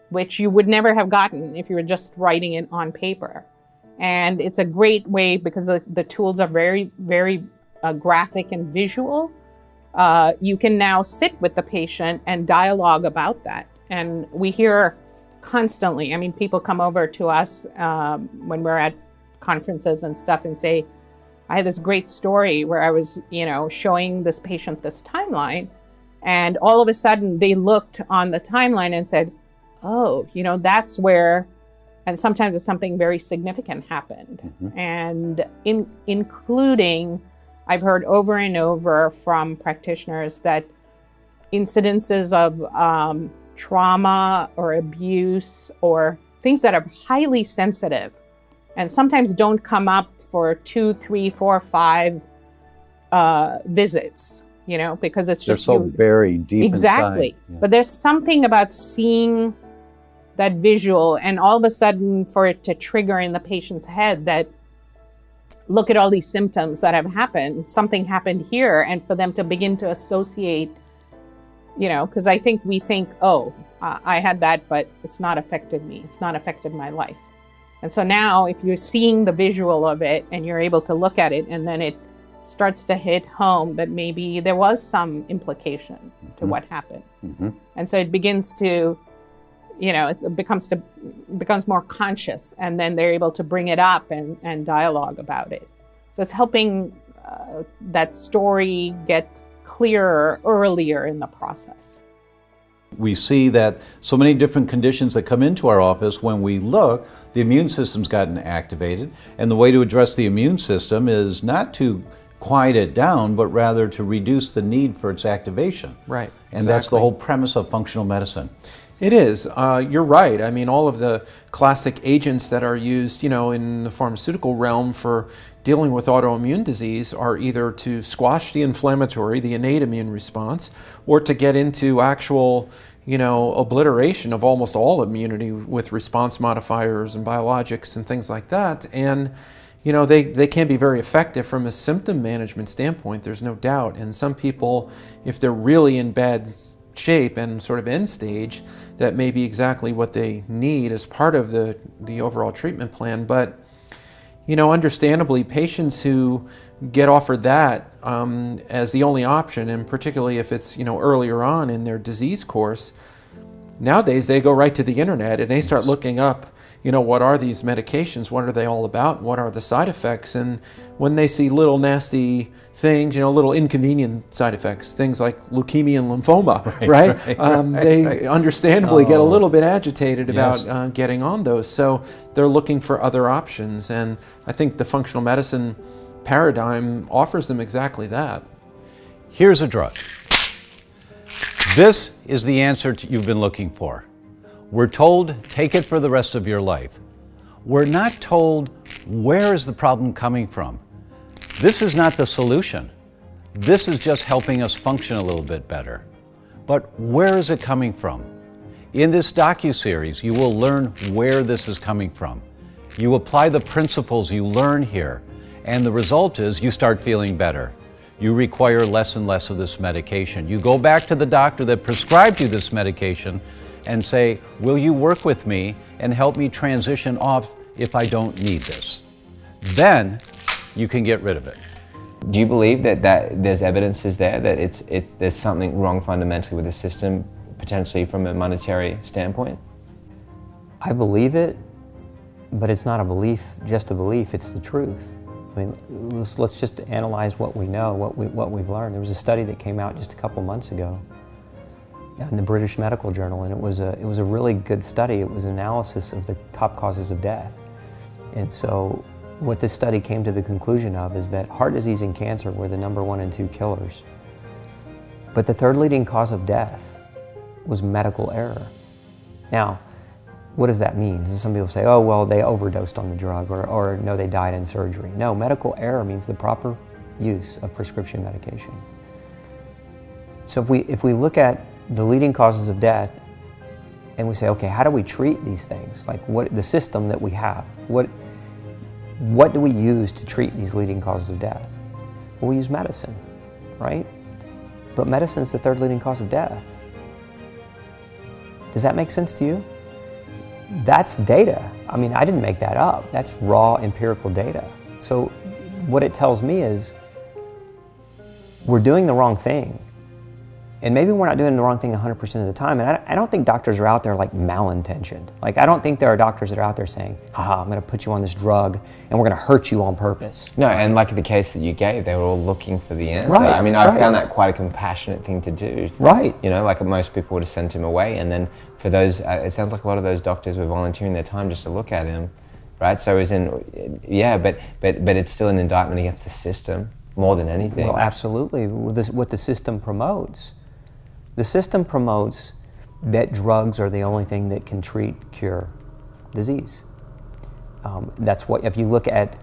which you would never have gotten if you were just writing it on paper. And it's a great way, because the tools are very, very graphic and visual. You can now sit with the patient and dialogue about that. And we hear constantly, I mean, people come over to us when we're at conferences and stuff and say, I had this great story where I was, showing this patient this timeline, and all of a sudden they looked on the timeline and said, oh, that's where, and sometimes it's something very significant happened. Mm-hmm. And including, I've heard over and over from practitioners that incidences of trauma or abuse or things that are highly sensitive and sometimes don't come up for 2, 3, 4, 5 visits, because it's just they're so very deep exactly. inside. Yeah. But there's something about seeing that visual, and all of a sudden for it to trigger in the patient's head that, look at all these symptoms that have happened, something happened here, and for them to begin to associate, because I think we think, I had that, but it's not affected me, it's not affected my life. And so now if you're seeing the visual of it and you're able to look at it, and then it starts to hit home that maybe there was some implication to what happened. Mm-hmm. And so it begins to, it becomes more conscious, and then they're able to bring it up and dialogue about it. So it's helping that story get clearer earlier in the process. We see that so many different conditions that come into our office, when we look, the immune system's gotten activated, and the way to address the immune system is not to quiet it down, but rather to reduce the need for its activation. Right. And that's the whole premise of functional medicine. It is. You're right. I mean, all of the classic agents that are used, in the pharmaceutical realm for dealing with autoimmune disease are either to squash the inflammatory, the innate immune response, or to get into actual, obliteration of almost all immunity with response modifiers and biologics and things like that. And, they can be very effective from a symptom management standpoint, there's no doubt. And some people, if they're really in bad shape and sort of end stage, that may be exactly what they need as part of the overall treatment plan. But understandably, patients who get offered that as the only option, and particularly if it's earlier on in their disease course, nowadays they go right to the internet and they start looking up what are these medications, what are they all about, what are the side effects. And when they see little nasty things, little inconvenient side effects, things like leukemia and lymphoma, right? They understandably get a little bit agitated about getting on those. So they're looking for other options. And I think the functional medicine paradigm offers them exactly that. Here's a drug. This is the answer you've been looking for. We're told, take it for the rest of your life. We're not told, where is the problem coming from? This is not the solution. This is just helping us function a little bit better. But where is it coming from? In this docuseries, you will learn where this is coming from. You apply the principles you learn here, and the result is you start feeling better. You require less and less of this medication. You go back to the doctor that prescribed you this medication, and say, will you work with me and help me transition off if I don't need this? Then you can get rid of it. Do you believe that there's evidences there that there's something wrong fundamentally with the system, potentially from a monetary standpoint? I believe it, but it's not a belief, just a belief, it's the truth. I mean, let's just analyze what we know, what we've learned. There was a study that came out just a couple months ago in the British Medical Journal, and it was a really good study. It was an analysis of the top causes of death. And so what this study came to the conclusion of is that heart disease and cancer were the #1 and 2 killers. But the third leading cause of death was medical error. Now, what does that mean? Some people say, oh, well, they overdosed on the drug, or no, they died in surgery. No, medical error means the proper use of prescription medication. So if we look at the leading causes of death and we say, okay, how do we treat these things? Like what the system that we have, what do we use to treat these leading causes of death? Well, we use medicine, right? But medicine is the third leading cause of death. Does that make sense to you? That's data. I mean, I didn't make that up. That's raw empirical data. So what it tells me is we're doing the wrong thing. And maybe we're not doing the wrong thing 100% of the time. And I don't think doctors are out there like malintentioned. Like, I don't think there are doctors that are out there saying, haha, I'm gonna put you on this drug and we're gonna hurt you on purpose. No, and like the case that you gave, they were all looking for the answer. Right, I mean, I found that quite a compassionate thing to do. Right. You know, like most people would have sent him away. And then for those, it sounds like a lot of those doctors were volunteering their time just to look at him, right? So as in, yeah, but it's still an indictment against the system more than anything. Well, absolutely, what the system promotes. The system promotes that drugs are the only thing that can treat, cure disease. That's what, if you look at,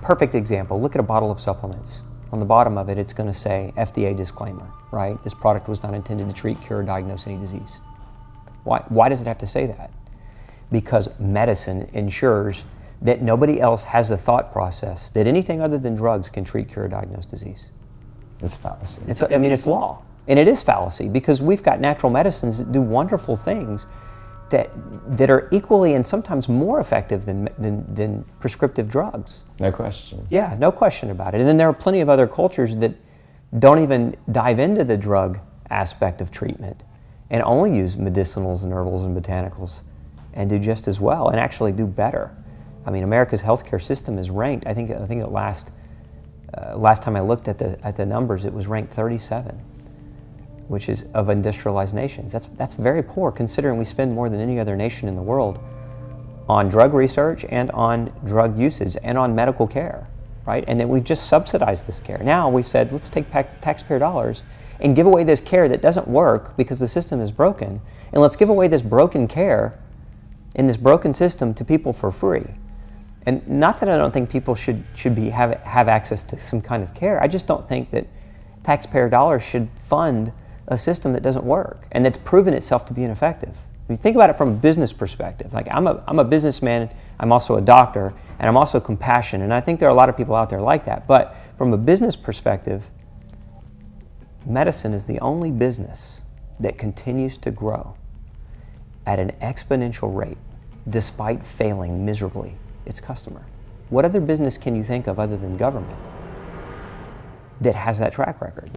perfect example, look at a bottle of supplements. On the bottom of it, it's going to say FDA disclaimer, right? This product was not intended to treat, cure, or diagnose any disease. Why does it have to say that? Because medicine ensures that nobody else has the thought process that anything other than drugs can treat, cure, or diagnose disease. It's fallacy. I mean, it's law. And it is fallacy because we've got natural medicines that do wonderful things that are equally and sometimes more effective than prescriptive drugs. No question. Yeah, no question about it. And then there are plenty of other cultures that don't even dive into the drug aspect of treatment and only use medicinals and herbals and botanicals and do just as well and actually do better. I mean, America's healthcare system is ranked, I think the last time I looked at the numbers, it was ranked 37. Which is of industrialized nations. That's very poor considering we spend more than any other nation in the world on drug research and on drug usage and on medical care, right? And then we've just subsidized this care. Now we've said, let's take taxpayer dollars and give away this care that doesn't work because the system is broken, and let's give away this broken care in this broken system to people for free. And not that I don't think people should have access to some kind of care, I just don't think that taxpayer dollars should fund a system that doesn't work and that's proven itself to be ineffective. If you think about it from a business perspective, like I'm a businessman, I'm also a doctor, and I'm also compassionate, and I think there are a lot of people out there like that. But from a business perspective, medicine is the only business that continues to grow at an exponential rate despite failing miserably its customer. What other business can you think of other than government that has that track record?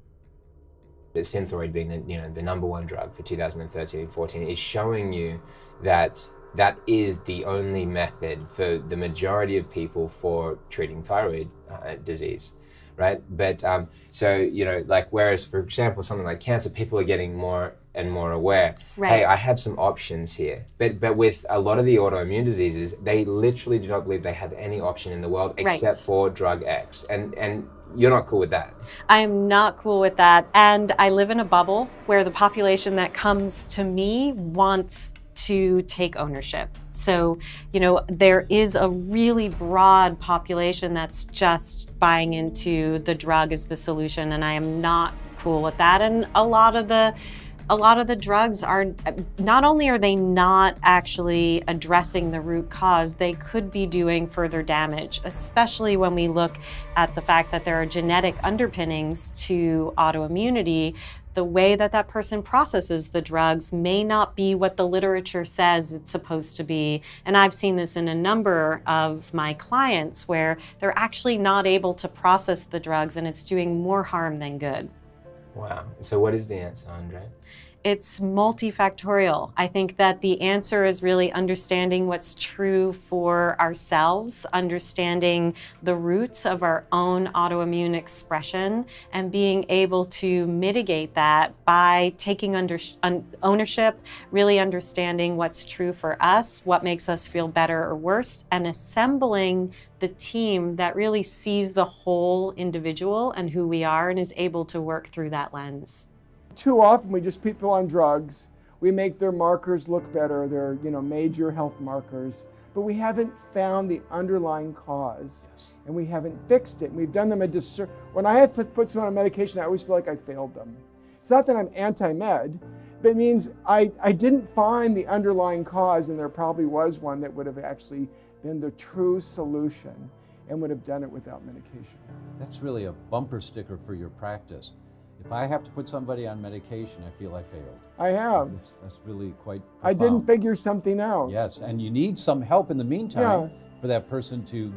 The Synthroid being the #1 drug for 2013-14 is showing you that that is the only method for the majority of people for treating thyroid disease, right? But so like whereas for example something like cancer, people are getting more and more aware. Right. Hey, I have some options here. But with a lot of the autoimmune diseases, they literally do not believe they have any option in the world except for drug X, and you're not cool with that. I am not cool with that. And I live in a bubble where the population that comes to me wants to take ownership. So, there is a really broad population that's just buying into the drug as the solution, and I am not cool with that. And a lot of the drugs are, not only are they not actually addressing the root cause, they could be doing further damage, especially when we look at the fact that there are genetic underpinnings to autoimmunity. the way that that person processes the drugs may not be what the literature says it's supposed to be. And I've seen this in a number of my clients where they're actually not able to process the drugs and it's doing more harm than good. Wow. So what is the answer, Andre? It's multifactorial. I think that the answer is really understanding what's true for ourselves, understanding the roots of our own autoimmune expression, and being able to mitigate that by taking ownership, really understanding what's true for us, what makes us feel better or worse, and assembling the team that really sees the whole individual and who we are and is able to work through that lens. Too often we just put people on drugs, we make their markers look better, their major health markers, but we haven't found the underlying cause and we haven't fixed it. And we've done them a disservice. When I have put someone on medication, I always feel like I failed them. It's not that I'm anti-med, but it means I didn't find the underlying cause, and there probably was one that would have actually been the true solution and would have done it without medication. That's really a bumper sticker for your practice. If I have to put somebody on medication, I feel I failed. I have. That's really quite profound. I didn't figure something out. Yes, and you need some help in the meantime for that person to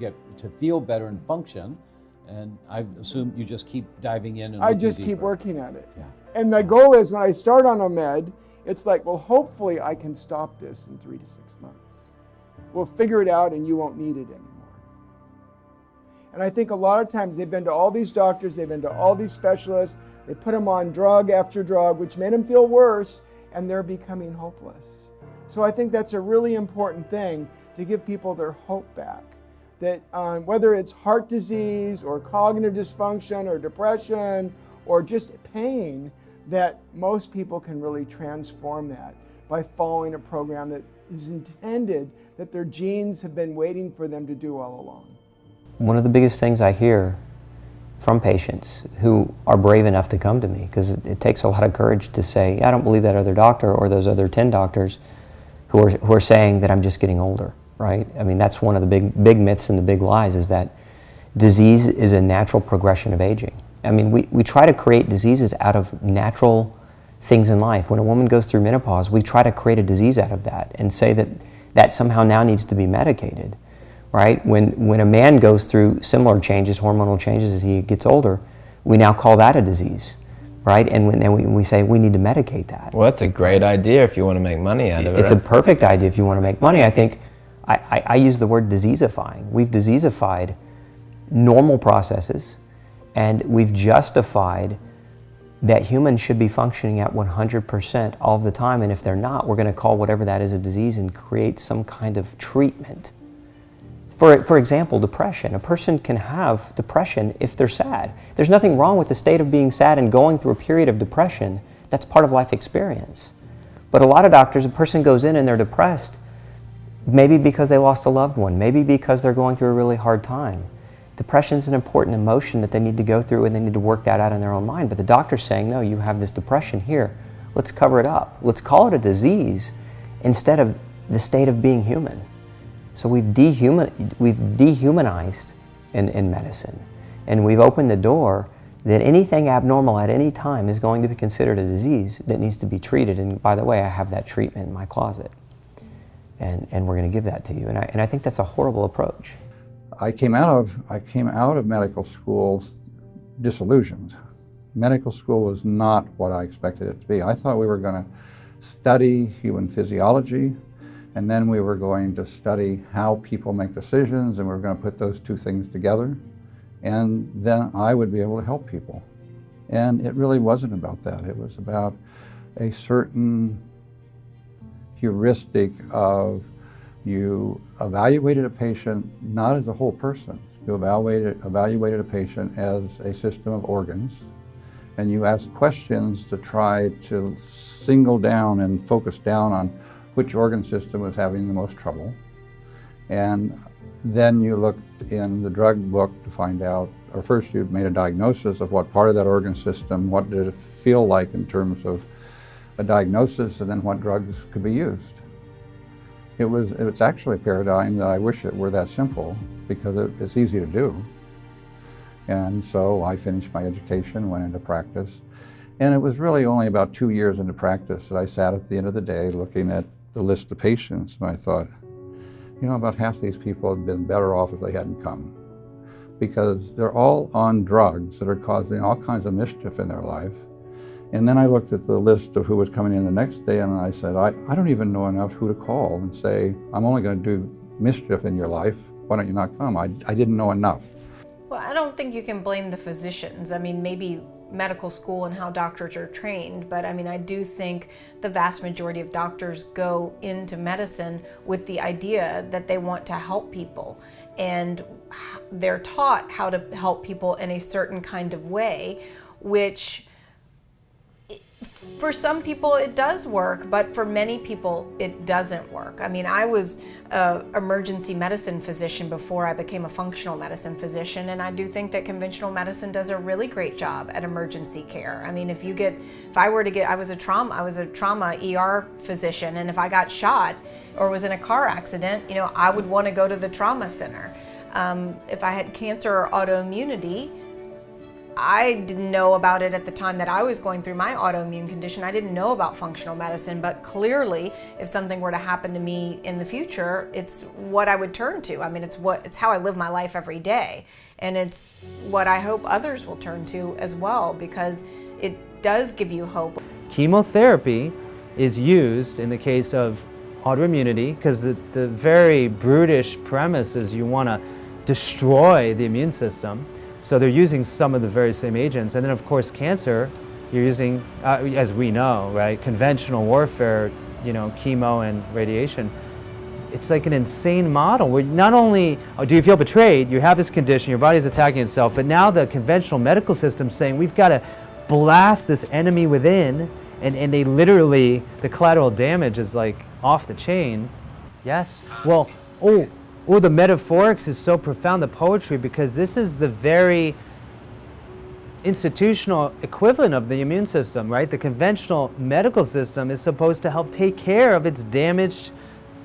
feel better and function. And I assume you just keep diving in and I looking just deeper. keep working at it. Yeah. And my goal is when I start on a med, it's like, well, hopefully I can stop this in 3 to 6 months. We'll figure it out and you won't need it anymore. And I think a lot of times they've been to all these doctors, they've been to all these specialists, they put them on drug after drug, which made them feel worse, and they're becoming hopeless. So I think that's a really important thing, to give people their hope back. That whether it's heart disease or cognitive dysfunction or depression or just pain, that most people can really transform that by following a program that is intended, that their genes have been waiting for them to do all along. One of the biggest things I hear from patients who are brave enough to come to me, because it takes a lot of courage to say, I don't believe that other doctor or those other 10 doctors who are saying that I'm just getting older, right? I mean, that's one of the big myths and the big lies, is that disease is a natural progression of aging. I mean, we try to create diseases out of natural things in life. When a woman goes through menopause, we try to create a disease out of that and say that that somehow now needs to be medicated. Right? When a man goes through similar changes, hormonal changes as he gets older, we now call that a disease, right? And we say we need to medicate that. Well, that's a great idea if you want to make money out of it. It's a perfect idea if you want to make money. I think I use the word diseasifying. We've diseasified normal processes, and we've justified that humans should be functioning at 100% all the time, and if they're not, we're going to call whatever that is a disease and create some kind of treatment. For example, depression. A person can have depression if they're sad. There's nothing wrong with the state of being sad and going through a period of depression. That's part of life experience. But a lot of doctors, a person goes in and they're depressed, maybe because they lost a loved one, maybe because they're going through a really hard time. Depression is an important emotion that they need to go through, and they need to work that out in their own mind. But the doctor's saying, no, you have this depression here. Let's cover it up. Let's call it a disease instead of the state of being human. So we've dehumanized in medicine, and we've opened the door that anything abnormal at any time is going to be considered a disease that needs to be treated. And by the way, I have that treatment in my closet, and we're going to give that to you. And I think that's a horrible approach. I came out of medical school disillusioned. Medical school was not what I expected it to be. I thought we were going to study human physiology, and then we were going to study how people make decisions, and we were going to put those two things together, and then I would be able to help people. And it really wasn't about that. It was about a certain heuristic of, you evaluated a patient not as a whole person. You evaluated a patient as a system of organs, and you asked questions to try to single down and focus down on which organ system was having the most trouble. And then you looked in the drug book to find out, or first you made a diagnosis of what part of that organ system, what did it feel like in terms of a diagnosis, and then what drugs could be used. It's actually a paradigm that I wish it were that simple, because it's easy to do. And so I finished my education, went into practice, And it was really only about 2 years into practice that I sat at the end of the day looking at the list of patients, and I thought, you know, about half these people had been better off if they hadn't come, because they're all on drugs that are causing all kinds of mischief in their life. And then I looked at the list of who was coming in the next day, and I said, I don't even know enough who to call and say, I'm only going to do mischief in your life. Why don't you not come? I didn't know enough. Well, I don't think you can blame the physicians. I mean, maybe medical school and how doctors are trained, but I mean, I do think the vast majority of doctors go into medicine with the idea that they want to help people, and they're taught how to help people in a certain kind of way, which for some people it does work, but for many people it doesn't work. I mean, I was an emergency medicine physician before I became a functional medicine physician, and I do think that conventional medicine does a really great job at emergency care. I mean, I was a trauma ER physician, and if I got shot or was in a car accident, you know, I would want to go to the trauma center. If I had cancer or autoimmunity, I didn't know about it at the time that I was going through my autoimmune condition. I didn't know about functional medicine, but clearly if something were to happen to me in the future, it's what I would turn to. I mean, it's how I live my life every day. And it's what I hope others will turn to as well, because it does give you hope. Chemotherapy is used in the case of autoimmunity because the very brutish premise is you want to destroy the immune system. So they're using some of the very same agents. And then of course cancer, you're using, as we know, right, conventional warfare, you know, chemo and radiation. It's like an insane model where not only do you feel betrayed, you have this condition, your body's attacking itself, but now the conventional medical system's saying we've got to blast this enemy within, and they literally, the collateral damage is like off the chain. Yes? Well, the metaphorics is so profound, the poetry, because this is the very institutional equivalent of the immune system, right? The conventional medical system is supposed to help take care of its damaged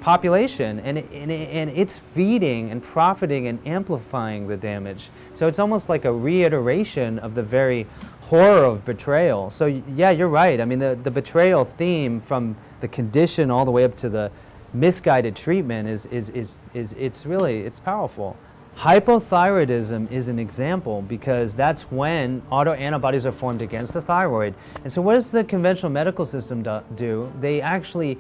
population, and it's feeding and profiting and amplifying the damage. So it's almost like a reiteration of the very horror of betrayal. So yeah, you're right. I mean, the betrayal theme from the condition all the way up to the misguided treatment it's powerful. Hypothyroidism is an example because that's when autoantibodies are formed against the thyroid. And so what does the conventional medical system do? They actually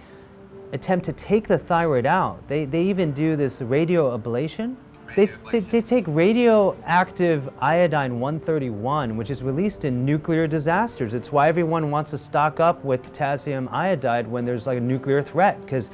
attempt to take the thyroid out. They even do this radio ablation. They take radioactive iodine 131, which is released in nuclear disasters. It's why everyone wants to stock up with potassium iodide when there's like a nuclear threat, because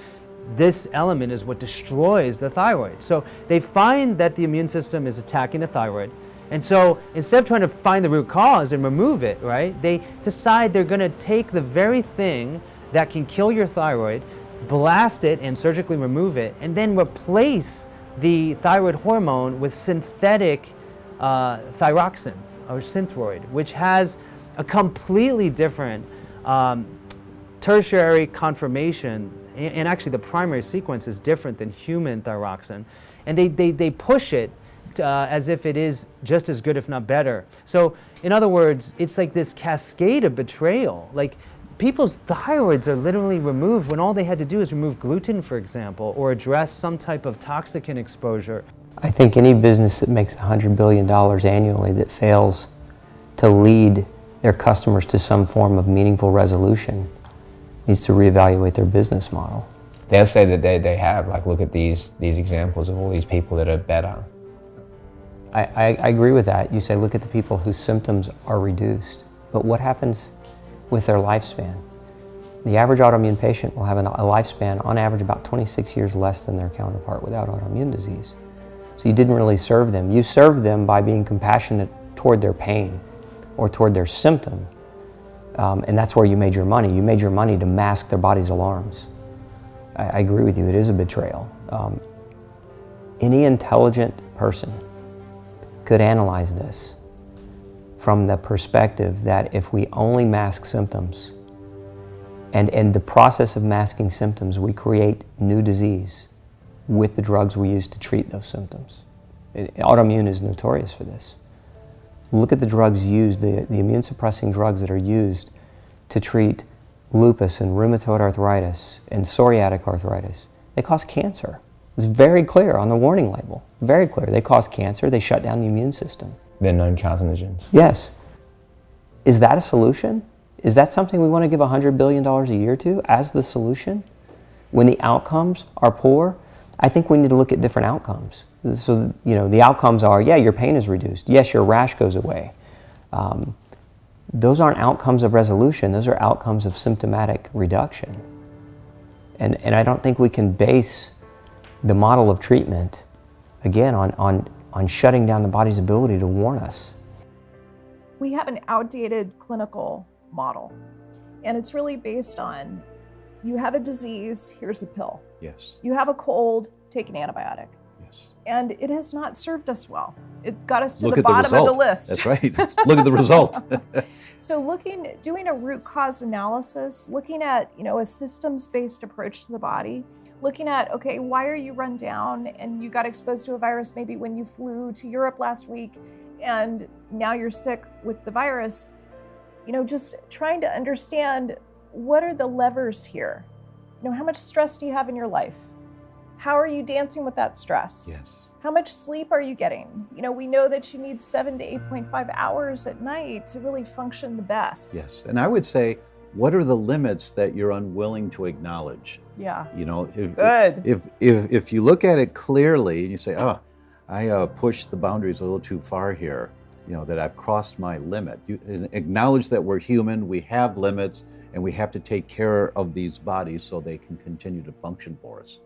this element is what destroys the thyroid. So they find that the immune system is attacking the thyroid. And so instead of trying to find the root cause and remove it, right, they decide they're going to take the very thing that can kill your thyroid, blast it and surgically remove it, and then replace the thyroid hormone with synthetic thyroxine or Synthroid, which has a completely different tertiary conformation, and actually the primary sequence is different than human thyroxine, and they push it as if it is just as good, if not better. So in other words, it's like this cascade of betrayal. Like, people's thyroids are literally removed when all they had to do is remove gluten, for example, or address some type of toxicant exposure. I think any business that makes $100 billion annually that fails to lead their customers to some form of meaningful resolution needs to reevaluate their business model. They'll say that they have, like, look at these examples of all these people that are better. I agree with that. You say, look at the people whose symptoms are reduced. But what happens with their lifespan? The average autoimmune patient will have a lifespan on average about 26 years less than their counterpart without autoimmune disease. So you didn't really serve them. You served them by being compassionate toward their pain or toward their symptom. And that's where you made your money. You made your money to mask their body's alarms. I agree with you, it is a betrayal. Any intelligent person could analyze this from the perspective that if we only mask symptoms, and in the process of masking symptoms, we create new disease with the drugs we use to treat those symptoms. Autoimmune is notorious for this. Look at the drugs used, the immune suppressing drugs that are used to treat lupus and rheumatoid arthritis and psoriatic arthritis. They cause cancer. It's very clear on the warning label, very clear. They cause cancer, they shut down the immune system. They're known carcinogens. Yes. Is that a solution? Is that something we want to give $100 billion a year to as the solution? When the outcomes are poor, I think we need to look at different outcomes. So, you know, the outcomes are, yeah, your pain is reduced. Yes, your rash goes away. Those aren't outcomes of resolution. Those are outcomes of symptomatic reduction. And I don't think we can base the model of treatment, again, on shutting down the body's ability to warn us. We have an outdated clinical model, and it's really based on, you have a disease, here's a pill. Yes. You have a cold, take an antibiotic. Yes. And it has not served us well. It got us to Look the at the bottom of the result. list. That's right. Look at the result. So doing a root cause analysis, looking at, you know, a systems-based approach to the body, looking at, okay, why are you run down and you got exposed to a virus maybe when you flew to Europe last week and now you're sick with the virus, you know, just trying to understand what are the levers here? You know, how much stress do you have in your life? How are you dancing with that stress? Yes. How much sleep are you getting? You know, we know that you need 7 to 8.5 hours at night to really function the best. Yes. And I would say, what are the limits that you're unwilling to acknowledge? Yeah. You know, Good. if you look at it clearly and you say, oh, I pushed the boundaries a little too far here, you know, that I've crossed my limit. You acknowledge that we're human, we have limits, and we have to take care of these bodies so they can continue to function for us.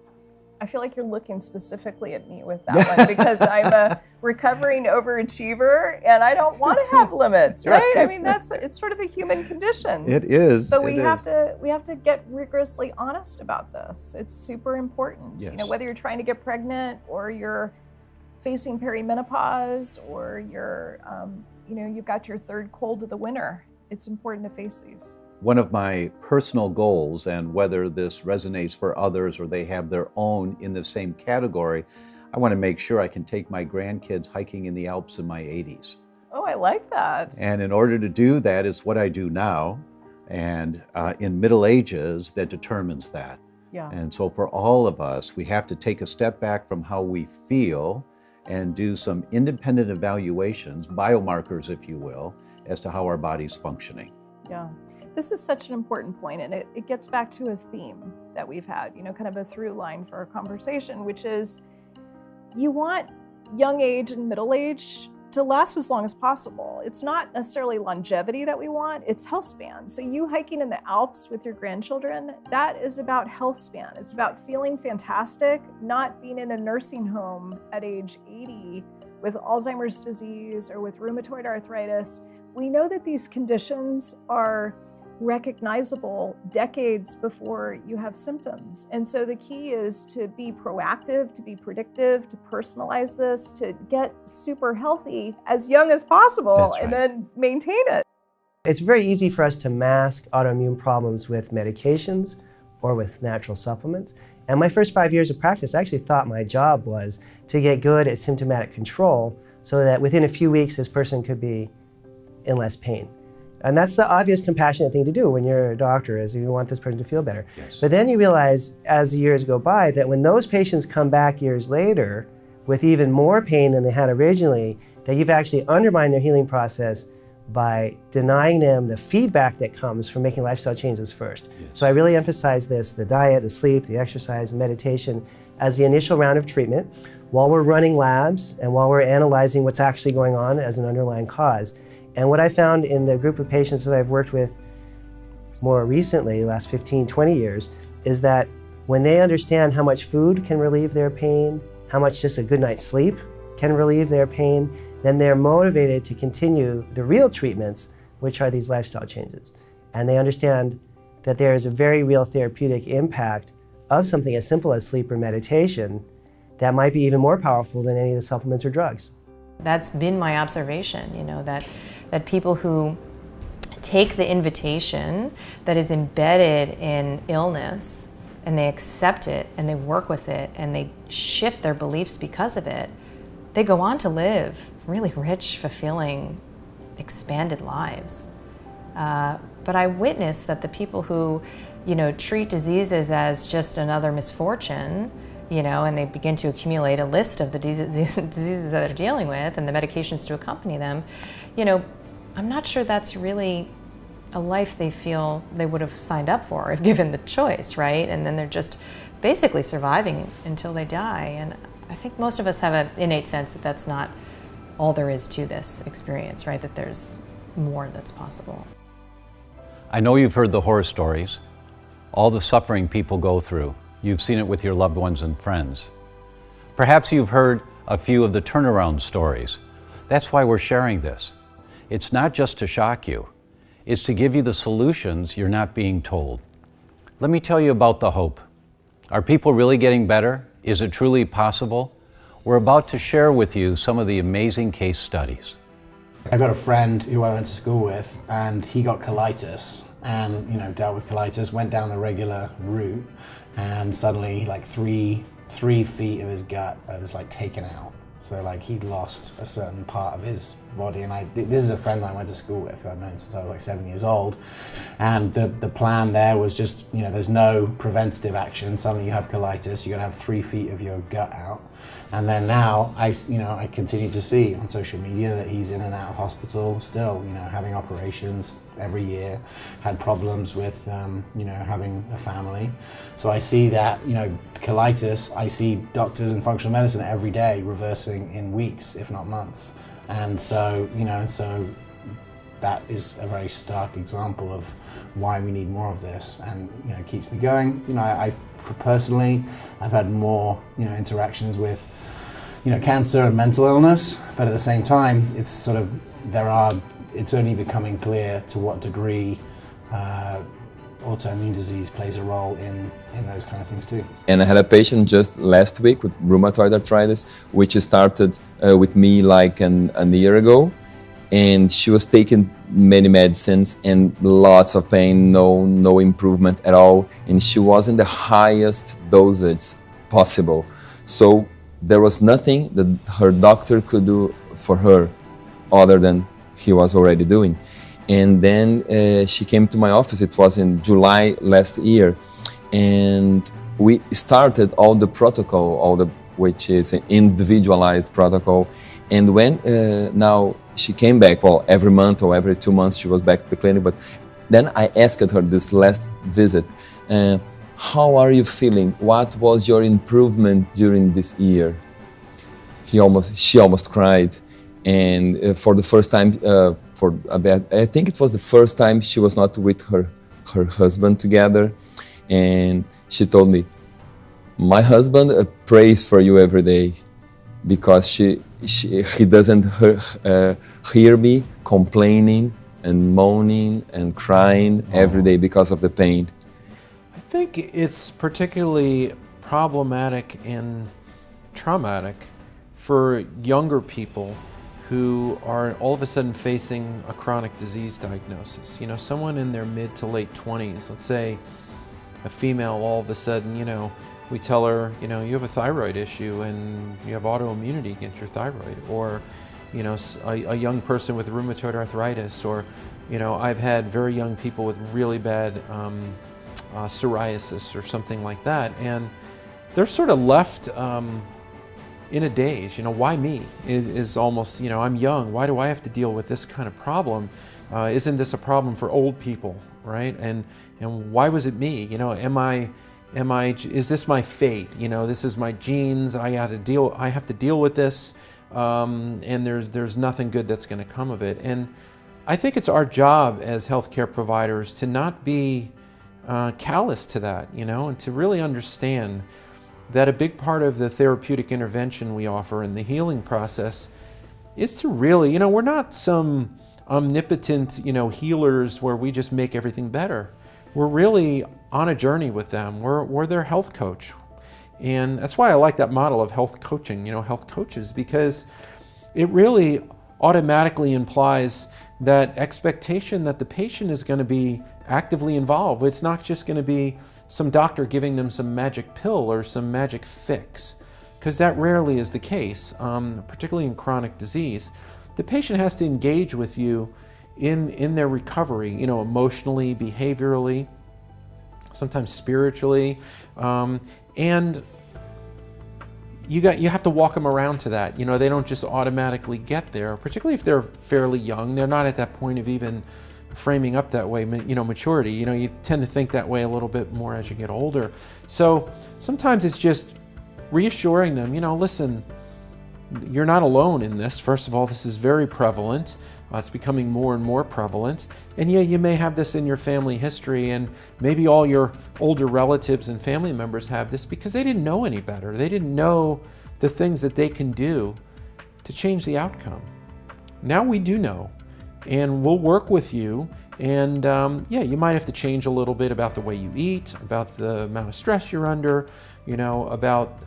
I feel like you're looking specifically at me with that one because I'm a recovering overachiever and I don't want to have limits, right? I mean, it's sort of a human condition. It is. So we have to get rigorously honest about this. It's super important. Yes. You know, whether you're trying to get pregnant or you're facing perimenopause or you're, you know, you've got your third cold of the winter, it's important to face these. One of my personal goals, and whether this resonates for others or they have their own in the same category, I want to make sure I can take my grandkids hiking in the Alps in my 80s. Oh, I like that. And in order to do that is what I do now. And in middle ages, that determines that. Yeah. And so for all of us, we have to take a step back from how we feel and do some independent evaluations, biomarkers, if you will, as to how our body's functioning. Yeah. This is such an important point, and it gets back to a theme that we've had, you know, kind of a through line for our conversation, which is you want young age and middle age to last as long as possible. It's not necessarily longevity that we want, it's health span. So you hiking in the Alps with your grandchildren, that is about health span. It's about feeling fantastic, not being in a nursing home at age 80 with Alzheimer's disease or with rheumatoid arthritis. We know that these conditions are recognizable decades before you have symptoms. And so the key is to be proactive, to be predictive, to personalize this, to get super healthy as young as possible and then maintain it. It's very easy for us to mask autoimmune problems with medications or with natural supplements. And my first 5 years of practice, I actually thought my job was to get good at symptomatic control so that within a few weeks this person could be in less pain. And that's the obvious compassionate thing to do when you're a doctor, is you want this person to feel better. Yes. But then you realize as the years go by that when those patients come back years later with even more pain than they had originally, that you've actually undermined their healing process by denying them the feedback that comes from making lifestyle changes first. Yes. So I really emphasize this, the diet, the sleep, the exercise, meditation, as the initial round of treatment while we're running labs and while we're analyzing what's actually going on as an underlying cause. And what I found in the group of patients that I've worked with more recently, the last 15, 20 years, is that when they understand how much food can relieve their pain, how much just a good night's sleep can relieve their pain, then they're motivated to continue the real treatments, which are these lifestyle changes. And they understand that there is a very real therapeutic impact of something as simple as sleep or meditation that might be even more powerful than any of the supplements or drugs. That's been my observation, you know, that people who take the invitation that is embedded in illness and they accept it and they work with it and they shift their beliefs because of it, they go on to live really rich, fulfilling expanded lives. But I witness that the people who, treat diseases as just another misfortune, and they begin to accumulate a list of the diseases that they're dealing with and the medications to accompany them, I'm not sure that's really a life they feel they would have signed up for if given the choice, right? And then they're just basically surviving until they die. And I think most of us have an innate sense that that's not all there is to this experience, right? That there's more that's possible. I know you've heard the horror stories, all the suffering people go through. You've seen it with your loved ones and friends. Perhaps you've heard a few of the turnaround stories. That's why we're sharing this. It's not just to shock you. It's to give you the solutions you're not being told. Let me tell you about the hope. Are people really getting better? Is it truly possible? We're about to share with you some of the amazing case studies. I've got a friend who I went to school with, and he got colitis and, dealt with colitis, went down the regular route, and suddenly like three feet of his gut was like taken out. So like he lost a certain part of his body, and this is a friend that I went to school with who I've known since I was like 7 years old, and the plan there was just, there's no preventative action. Suddenly you have colitis, you're gonna have 3 feet of your gut out. And then now I continue to see on social media that he's in and out of hospital still, having operations every year, had problems with, having a family. So I see that, colitis, I see doctors in functional medicine every day reversing in weeks, if not months. And so, so that is a very stark example of why we need more of this, and it keeps me going. Personally, I've had more interactions with cancer and mental illness, but at the same time, it's sort of it's only becoming clear to what degree autoimmune disease plays a role in those kind of things too. And I had a patient just last week with rheumatoid arthritis, which started with me like a year ago. And she was taking many medicines and lots of pain, no improvement at all. And she was in the highest dosage possible. So there was nothing that her doctor could do for her other than he was already doing. And then she came to my office, it was in July last year. And we started all the protocol, which is an individualized protocol. And when now she came back, well, every month or every 2 months she was back to the clinic, but then I asked her this last visit, how are you feeling? What was your improvement during this year? She almost cried. And for the first time, I think it was the first time she was not with her husband together. And she told me, my husband prays for you every day, because he doesn't hear me complaining and moaning and crying every day because of the pain. I think it's particularly problematic and traumatic for younger people who are all of a sudden facing a chronic disease diagnosis. Someone in their mid to late 20s, let's say a female, all of a sudden, we tell her, you have a thyroid issue and you have autoimmunity against your thyroid, or, a young person with rheumatoid arthritis, or, I've had very young people with really bad psoriasis or something like that, and they're sort of left in a daze. Why me? Is almost, I'm young, why do I have to deal with this kind of problem? Isn't this a problem for old people, right? And why was it me? Is this my fate? This is my genes. I have to deal with this, and there's nothing good that's going to come of it. And I think it's our job as healthcare providers to not be callous to that, and to really understand that a big part of the therapeutic intervention we offer in the healing process is to really, we're not some omnipotent, healers where we just make everything better. We're really on a journey with them. We're their health coach. And that's why I like that model of health coaching, health coaches, because it really automatically implies that expectation that the patient is going to be actively involved. It's not just going to be some doctor giving them some magic pill or some magic fix, because that rarely is the case, particularly in chronic disease. the patient has to engage with you in their recovery, you know, emotionally, behaviorally, sometimes spiritually, and you have to walk them around to that. You know, they don't just automatically get there, particularly if they're fairly young. They're not at that point of even framing up that way, you know, maturity. You know, you tend to think that way a little bit more as you get older. So sometimes it's just reassuring them, you know, listen, you're not alone in this. First of all, this is very prevalent. It's becoming more and more prevalent. And yeah, you may have this in your family history, and maybe all your older relatives and family members have this because they didn't know any better. They didn't know the things that they can do to change the outcome. Now we do know, and we'll work with you. And yeah, you might have to change a little bit about the way you eat, about the amount of stress you're under, you know, about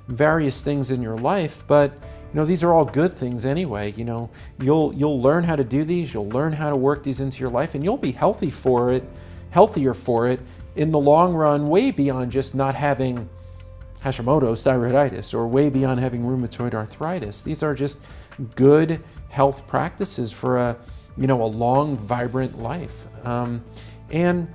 various things in your life. But you know, these are all good things anyway. You know, you'll learn how to do these. You'll learn how to work these into your life, and you'll be healthier for it in the long run, way beyond just not having Hashimoto's thyroiditis or way beyond having rheumatoid arthritis. These are just good health practices for a long, vibrant life. And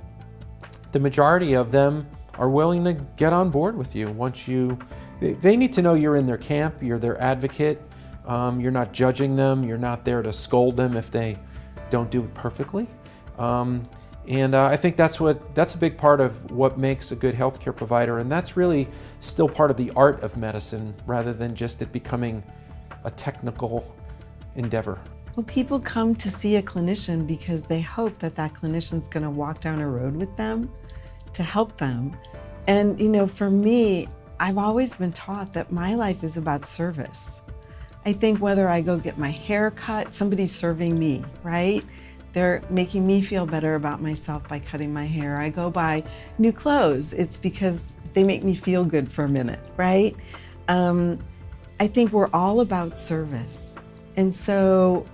the majority of them are willing to get on board with you they need to know you're in their camp, you're their advocate, you're not judging them, you're not there to scold them if they don't do it perfectly. And I think that's a big part of what makes a good healthcare provider, and that's really still part of the art of medicine rather than just it becoming a technical endeavor. Well, people come to see a clinician because they hope that that clinician's going to walk down a road with them to help them. And, you know, for me, I've always been taught that my life is about service. I think whether I go get my hair cut, somebody's serving me, right? They're making me feel better about myself by cutting my hair. I go buy new clothes. It's because they make me feel good for a minute, right? I think we're all about service. And so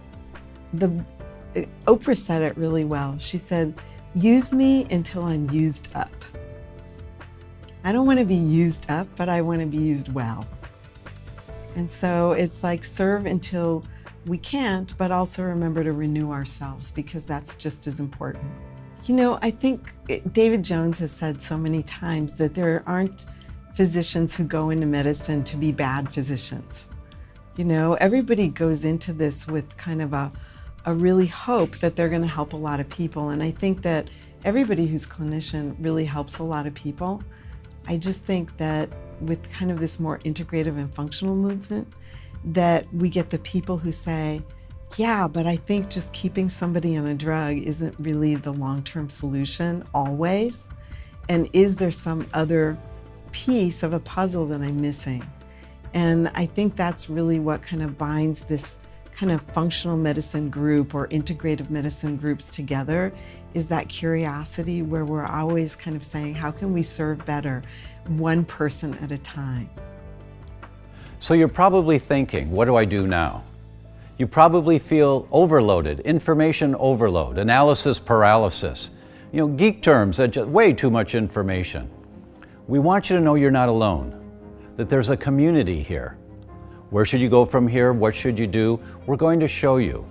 Oprah said it really well. She said, use me until I'm used up. I don't want to be used up, but I want to be used well. And so it's like serve until we can't, but also remember to renew ourselves because that's just as important. You know, I think David Jones has said so many times that there aren't physicians who go into medicine to be bad physicians. You know, everybody goes into this with kind of a really hope that they're going to help a lot of people. And I think that everybody who's clinician really helps a lot of people. I just think that with kind of this more integrative and functional movement, that we get the people who say, yeah, but I think just keeping somebody on a drug isn't really the long-term solution always. And is there some other piece of a puzzle that I'm missing? And I think that's really what kind of binds this kind of functional medicine group or integrative medicine groups together, is that curiosity where we're always kind of saying, how can we serve better, one person at a time? So you're probably thinking, what do I do now? You probably feel overloaded, information overload, analysis paralysis, you know, geek terms, that just way too much information. We want you to know you're not alone, that there's a community here. Where should you go from here? What should you do? We're going to show you.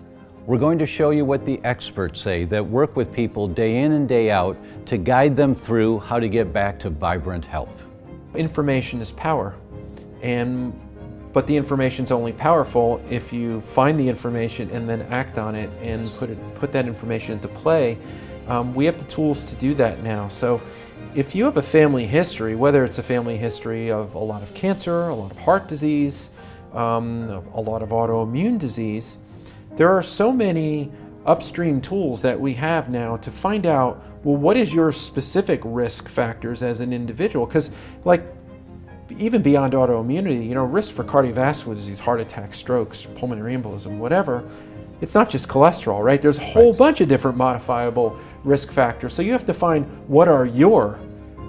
We're going to show you what the experts say that work with people day in and day out to guide them through how to get back to vibrant health. Information is power, but the information's only powerful if you find the information and then act on it and put that information into play. We have the tools to do that now. So if you have a family history, whether it's a family history of a lot of cancer, a lot of heart disease, a lot of autoimmune disease, there are so many upstream tools that we have now to find out, well, what is your specific risk factors as an individual? Because like, even beyond autoimmunity, you know, risk for cardiovascular disease, heart attacks, strokes, pulmonary embolism, whatever, it's not just cholesterol, right? There's a whole bunch of different modifiable risk factors. So you have to find what are your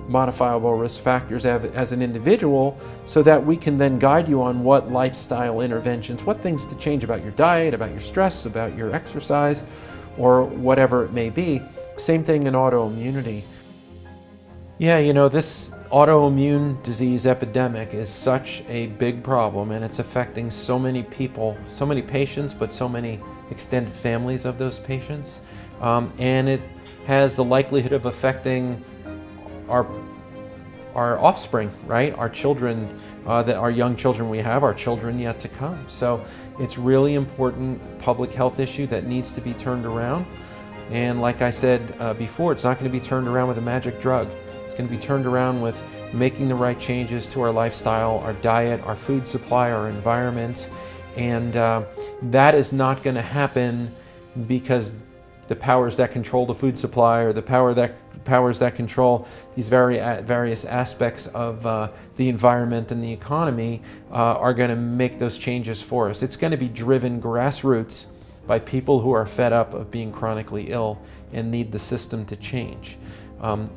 modifiable risk factors as an individual so that we can then guide you on what lifestyle interventions, what things to change about your diet, about your stress, about your exercise, or whatever it may be. Same thing in autoimmunity. Yeah, you know, this autoimmune disease epidemic is such a big problem, and it's affecting so many people, so many patients, but so many extended families of those patients. And it has the likelihood of affecting our offspring, right? Our children, our young children we have, our children yet to come. So it's really important public health issue that needs to be turned around. And like I said before, it's not going to be turned around with a magic drug. It's going to be turned around with making the right changes to our lifestyle, our diet, our food supply, our environment. And that is not going to happen because the powers that control the food supply or the powers that control these various aspects of the environment and the economy are going to make those changes for us. It's going to be driven grassroots by people who are fed up of being chronically ill and need the system to change.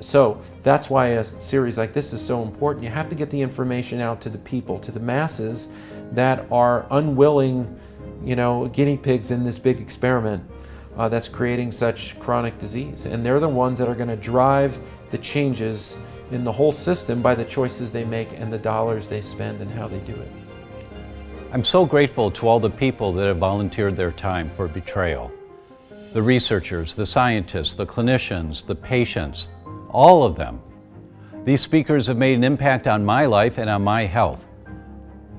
So that's why a series like this is so important. You have to get the information out to the people, to the masses that are unwilling, you know, guinea pigs in this big experiment that's creating such chronic disease. And they're the ones that are going to drive the changes in the whole system by the choices they make and the dollars they spend and how they do it. I'm so grateful to all the people that have volunteered their time for Betrayal. The researchers, the scientists, the clinicians, the patients, all of them. These speakers have made an impact on my life and on my health.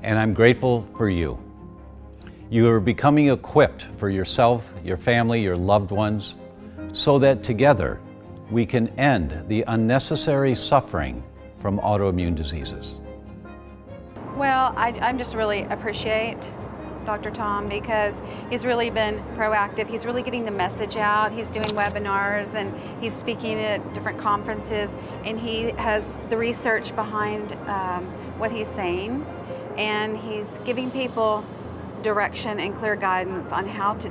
And I'm grateful for you. You are becoming equipped for yourself, your family, your loved ones, so that together we can end the unnecessary suffering from autoimmune diseases. Well, I just really appreciate Dr. Tom because he's really been proactive. He's really getting the message out. He's doing webinars and he's speaking at different conferences, and he has the research behind what he's saying, and he's giving people direction and clear guidance on how to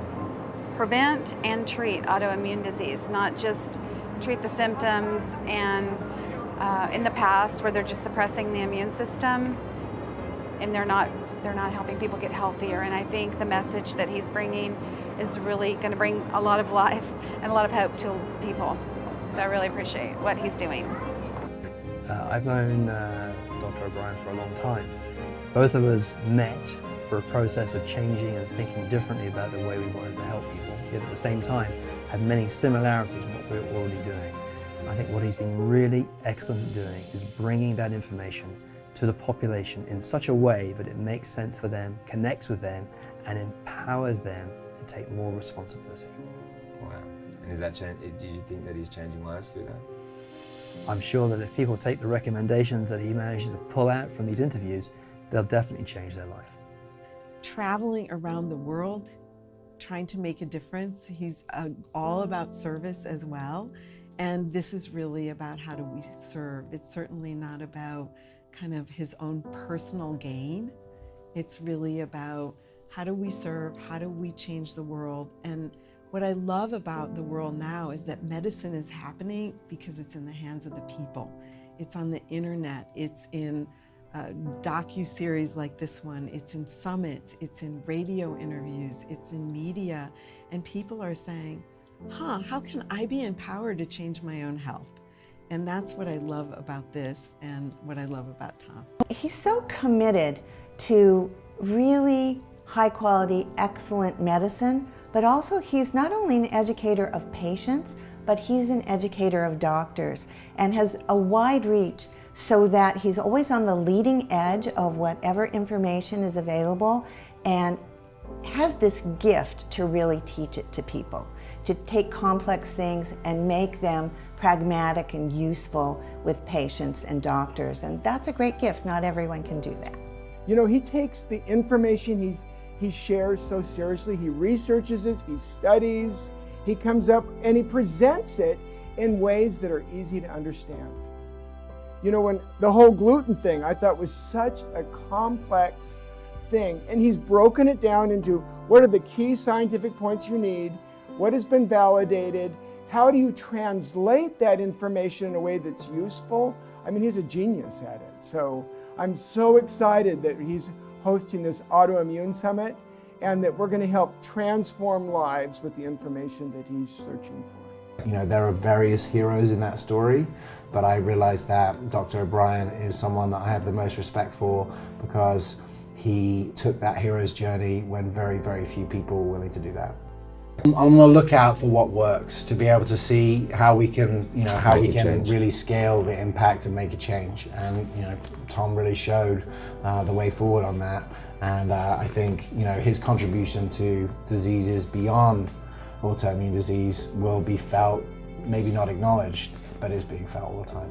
prevent and treat autoimmune disease, not just treat the symptoms and in the past where they're just suppressing the immune system and they're not helping people get healthier. And I think the message that he's bringing is really going to bring a lot of life and a lot of hope to people. So I really appreciate what he's doing. I've known Dr. O'Brien for a long time. Both of us met for a process of changing and thinking differently about the way we wanted to help people, yet at the same time had many similarities in what we're already doing. I think what he's been really excellent at doing is bringing that information to the population in such a way that it makes sense for them, connects with them, and empowers them to take more responsibility. Wow. And is that do you think that he's changing lives through that? I'm sure that if people take the recommendations that he manages to pull out from these interviews, they'll definitely change their life. Traveling around the world, trying to make a difference. He's all about service as well. And this is really about how do we serve. It's certainly not about kind of his own personal gain. It's really about how do we serve, how do we change the world. And what I love about the world now is that medicine is happening because it's in the hands of the people. It's on the internet, it's in docu-series like this one, it's in summits, it's in radio interviews, it's in media, and people are saying, how can I be empowered to change my own health? And that's what I love about this and what I love about Tom. He's so committed to really high quality, excellent medicine, but also he's not only an educator of patients, but he's an educator of doctors and has a wide reach so that he's always on the leading edge of whatever information is available and has this gift to really teach it to people, to take complex things and make them pragmatic and useful with patients and doctors. And that's a great gift. Not everyone can do that. You know, he takes the information he shares so seriously. He researches it, he studies, he comes up and he presents it in ways that are easy to understand. You know, when the whole gluten thing I thought was such a complex thing, and he's broken it down into what are the key scientific points you need, what has been validated, how do you translate that information in a way that's useful? I mean, he's a genius at it. So I'm so excited that he's hosting this Autoimmune Summit and that we're going to help transform lives with the information that he's searching for. You know, there are various heroes in that story, but I realized that Dr. O'Brien is someone that I have the most respect for because he took that hero's journey when very, very few people were willing to do that. I'm on the lookout for what works, to be able to see how we can, you know, how we can really scale the impact and make a change. And, you know, Tom really showed the way forward on that. And I think, you know, his contribution to diseases beyond autoimmune disease will be felt, maybe not acknowledged, but is being felt all the time.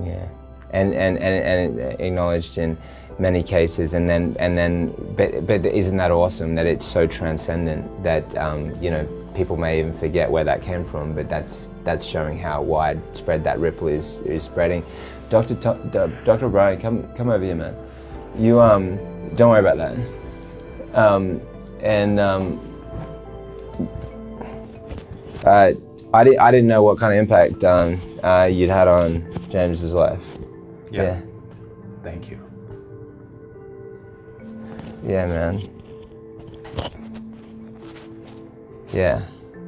Yeah, and acknowledged in many cases, but isn't that awesome that it's so transcendent that you know, people may even forget where that came from, but that's showing how widespread that ripple is spreading. Dr. O'Brien, come over here, man. You don't worry about that. I didn't know what kind of impact you'd had on James's life. Yeah. Thank you. Yeah, man. Yeah,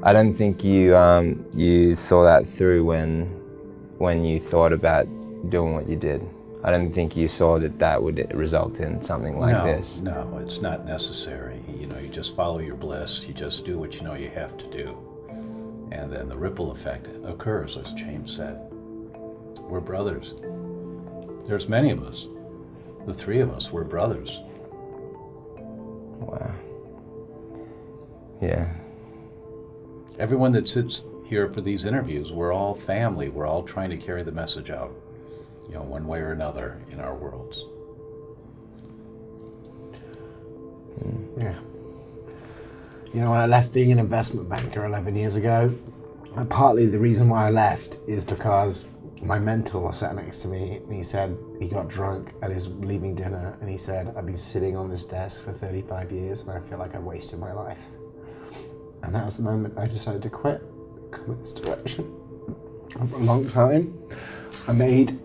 I don't think you you saw that through when you thought about doing what you did. I don't think you saw that would result in something like this. No, it's not necessary. You know, you just follow your bliss. You just do what you know you have to do. And then the ripple effect occurs, as James said. We're brothers. There's many of us. The three of us, we're brothers. Wow. Yeah. Everyone that sits here for these interviews, we're all family. We're all trying to carry the message out, you know, one way or another in our worlds. Yeah. You know, when I left being an investment banker 11 years ago, partly the reason why I left is because my mentor sat next to me and he said he got drunk at his leaving dinner and he said, I've been sitting on this desk for 35 years and I feel like I've wasted my life. And that was the moment I decided to quit, come in this direction. For a long time, I made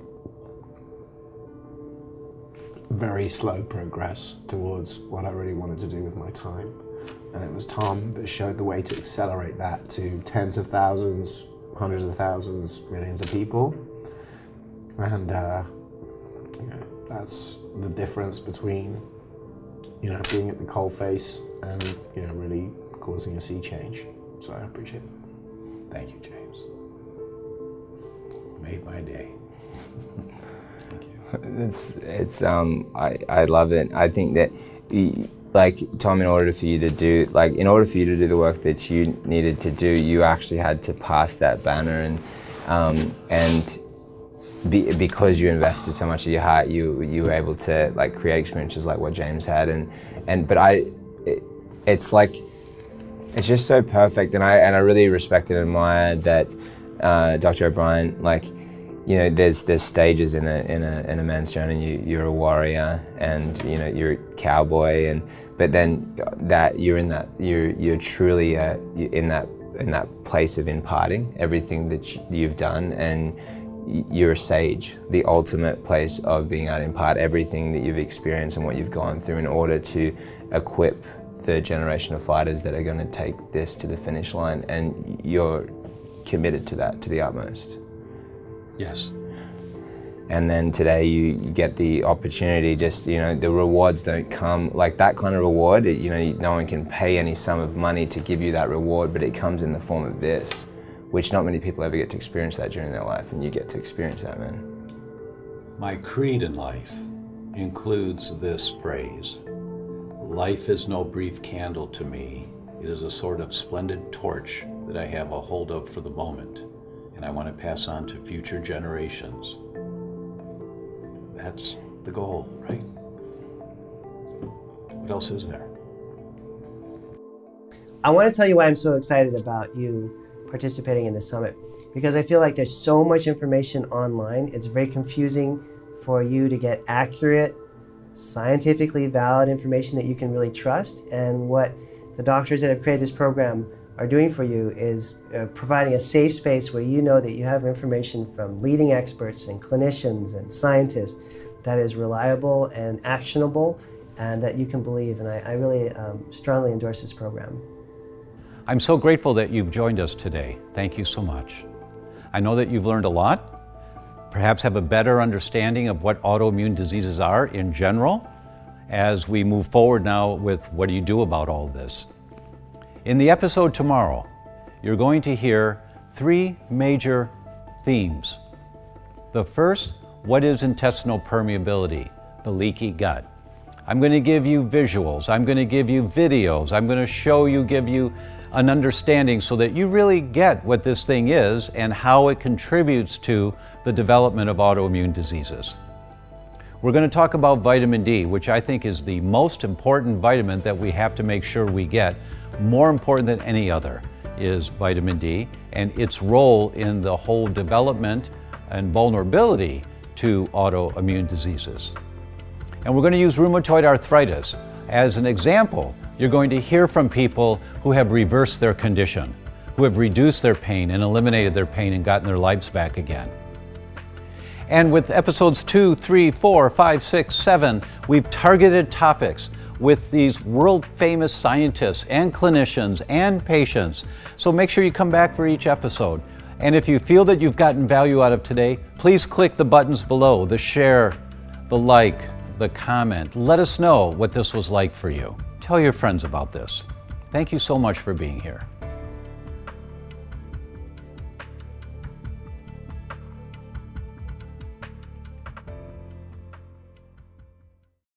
very slow progress towards what I really wanted to do with my time. And it was Tom that showed the way to accelerate that to tens of thousands, hundreds of thousands, millions of people. And you know, that's the difference between, you know, being at the coalface and, you know, really causing a sea change. So I appreciate it. Thank you, James. Made my day. I love it. I think that, like, Tom, in order for you to do the work that you needed to do, you actually had to pass that banner, because you invested so much of your heart, you were able to, like, create experiences like what James had, it's just so perfect, and I really respect and admire that Dr. O'Brien, like, you know, there's stages in a man's journey. You're a warrior, and, you know, you're a cowboy, but then that you're truly in that place of imparting everything that you've done, and you're a sage, the ultimate place of being able to impart everything that you've experienced and what you've gone through in order to equip the generation of fighters that are going to take this to the finish line, and you're committed to that to the utmost. Yes. And then today you get the opportunity, just, you know, the rewards don't come, like that kind of reward, you know, no one can pay any sum of money to give you that reward, but it comes in the form of this, which not many people ever get to experience that during their life, and you get to experience that, man. My creed in life includes this phrase: life is no brief candle to me. It is a sort of splendid torch that I have a hold of for the moment, and I want to pass on to future generations. That's the goal, right? What else is there? I want to tell you why I'm so excited about you participating in the summit, because I feel like there's so much information online. It's very confusing for you to get accurate, scientifically valid information that you can really trust. And what the doctors that have created this program are doing for you is providing a safe space where you know that you have information from leading experts and clinicians and scientists that is reliable and actionable and that you can believe. And I really strongly endorse this program. I'm so grateful that you've joined us today. Thank you so much. I know that you've learned a lot, perhaps have a better understanding of what autoimmune diseases are in general, as we move forward now with what do you do about all of this. In the episode tomorrow, you're going to hear 3 major themes. The first, what is intestinal permeability, the leaky gut? I'm going to give you visuals, I'm going to give you videos, I'm going to show you, give you an understanding so that you really get what this thing is and how it contributes to the development of autoimmune diseases. We're going to talk about vitamin D, which I think is the most important vitamin that we have to make sure we get. More important than any other is vitamin D and its role in the whole development and vulnerability to autoimmune diseases. And we're going to use rheumatoid arthritis as an example. You're going to hear from people who have reversed their condition, who have reduced their pain and eliminated their pain and gotten their lives back again. And with episodes 2, 3, 4, 5, 6, 7, we've targeted topics with these world-famous scientists and clinicians and patients. So make sure you come back for each episode. And if you feel that you've gotten value out of today, please click the buttons below, the share, the like, the comment. Let us know what this was like for you. Tell your friends about this. Thank you so much for being here.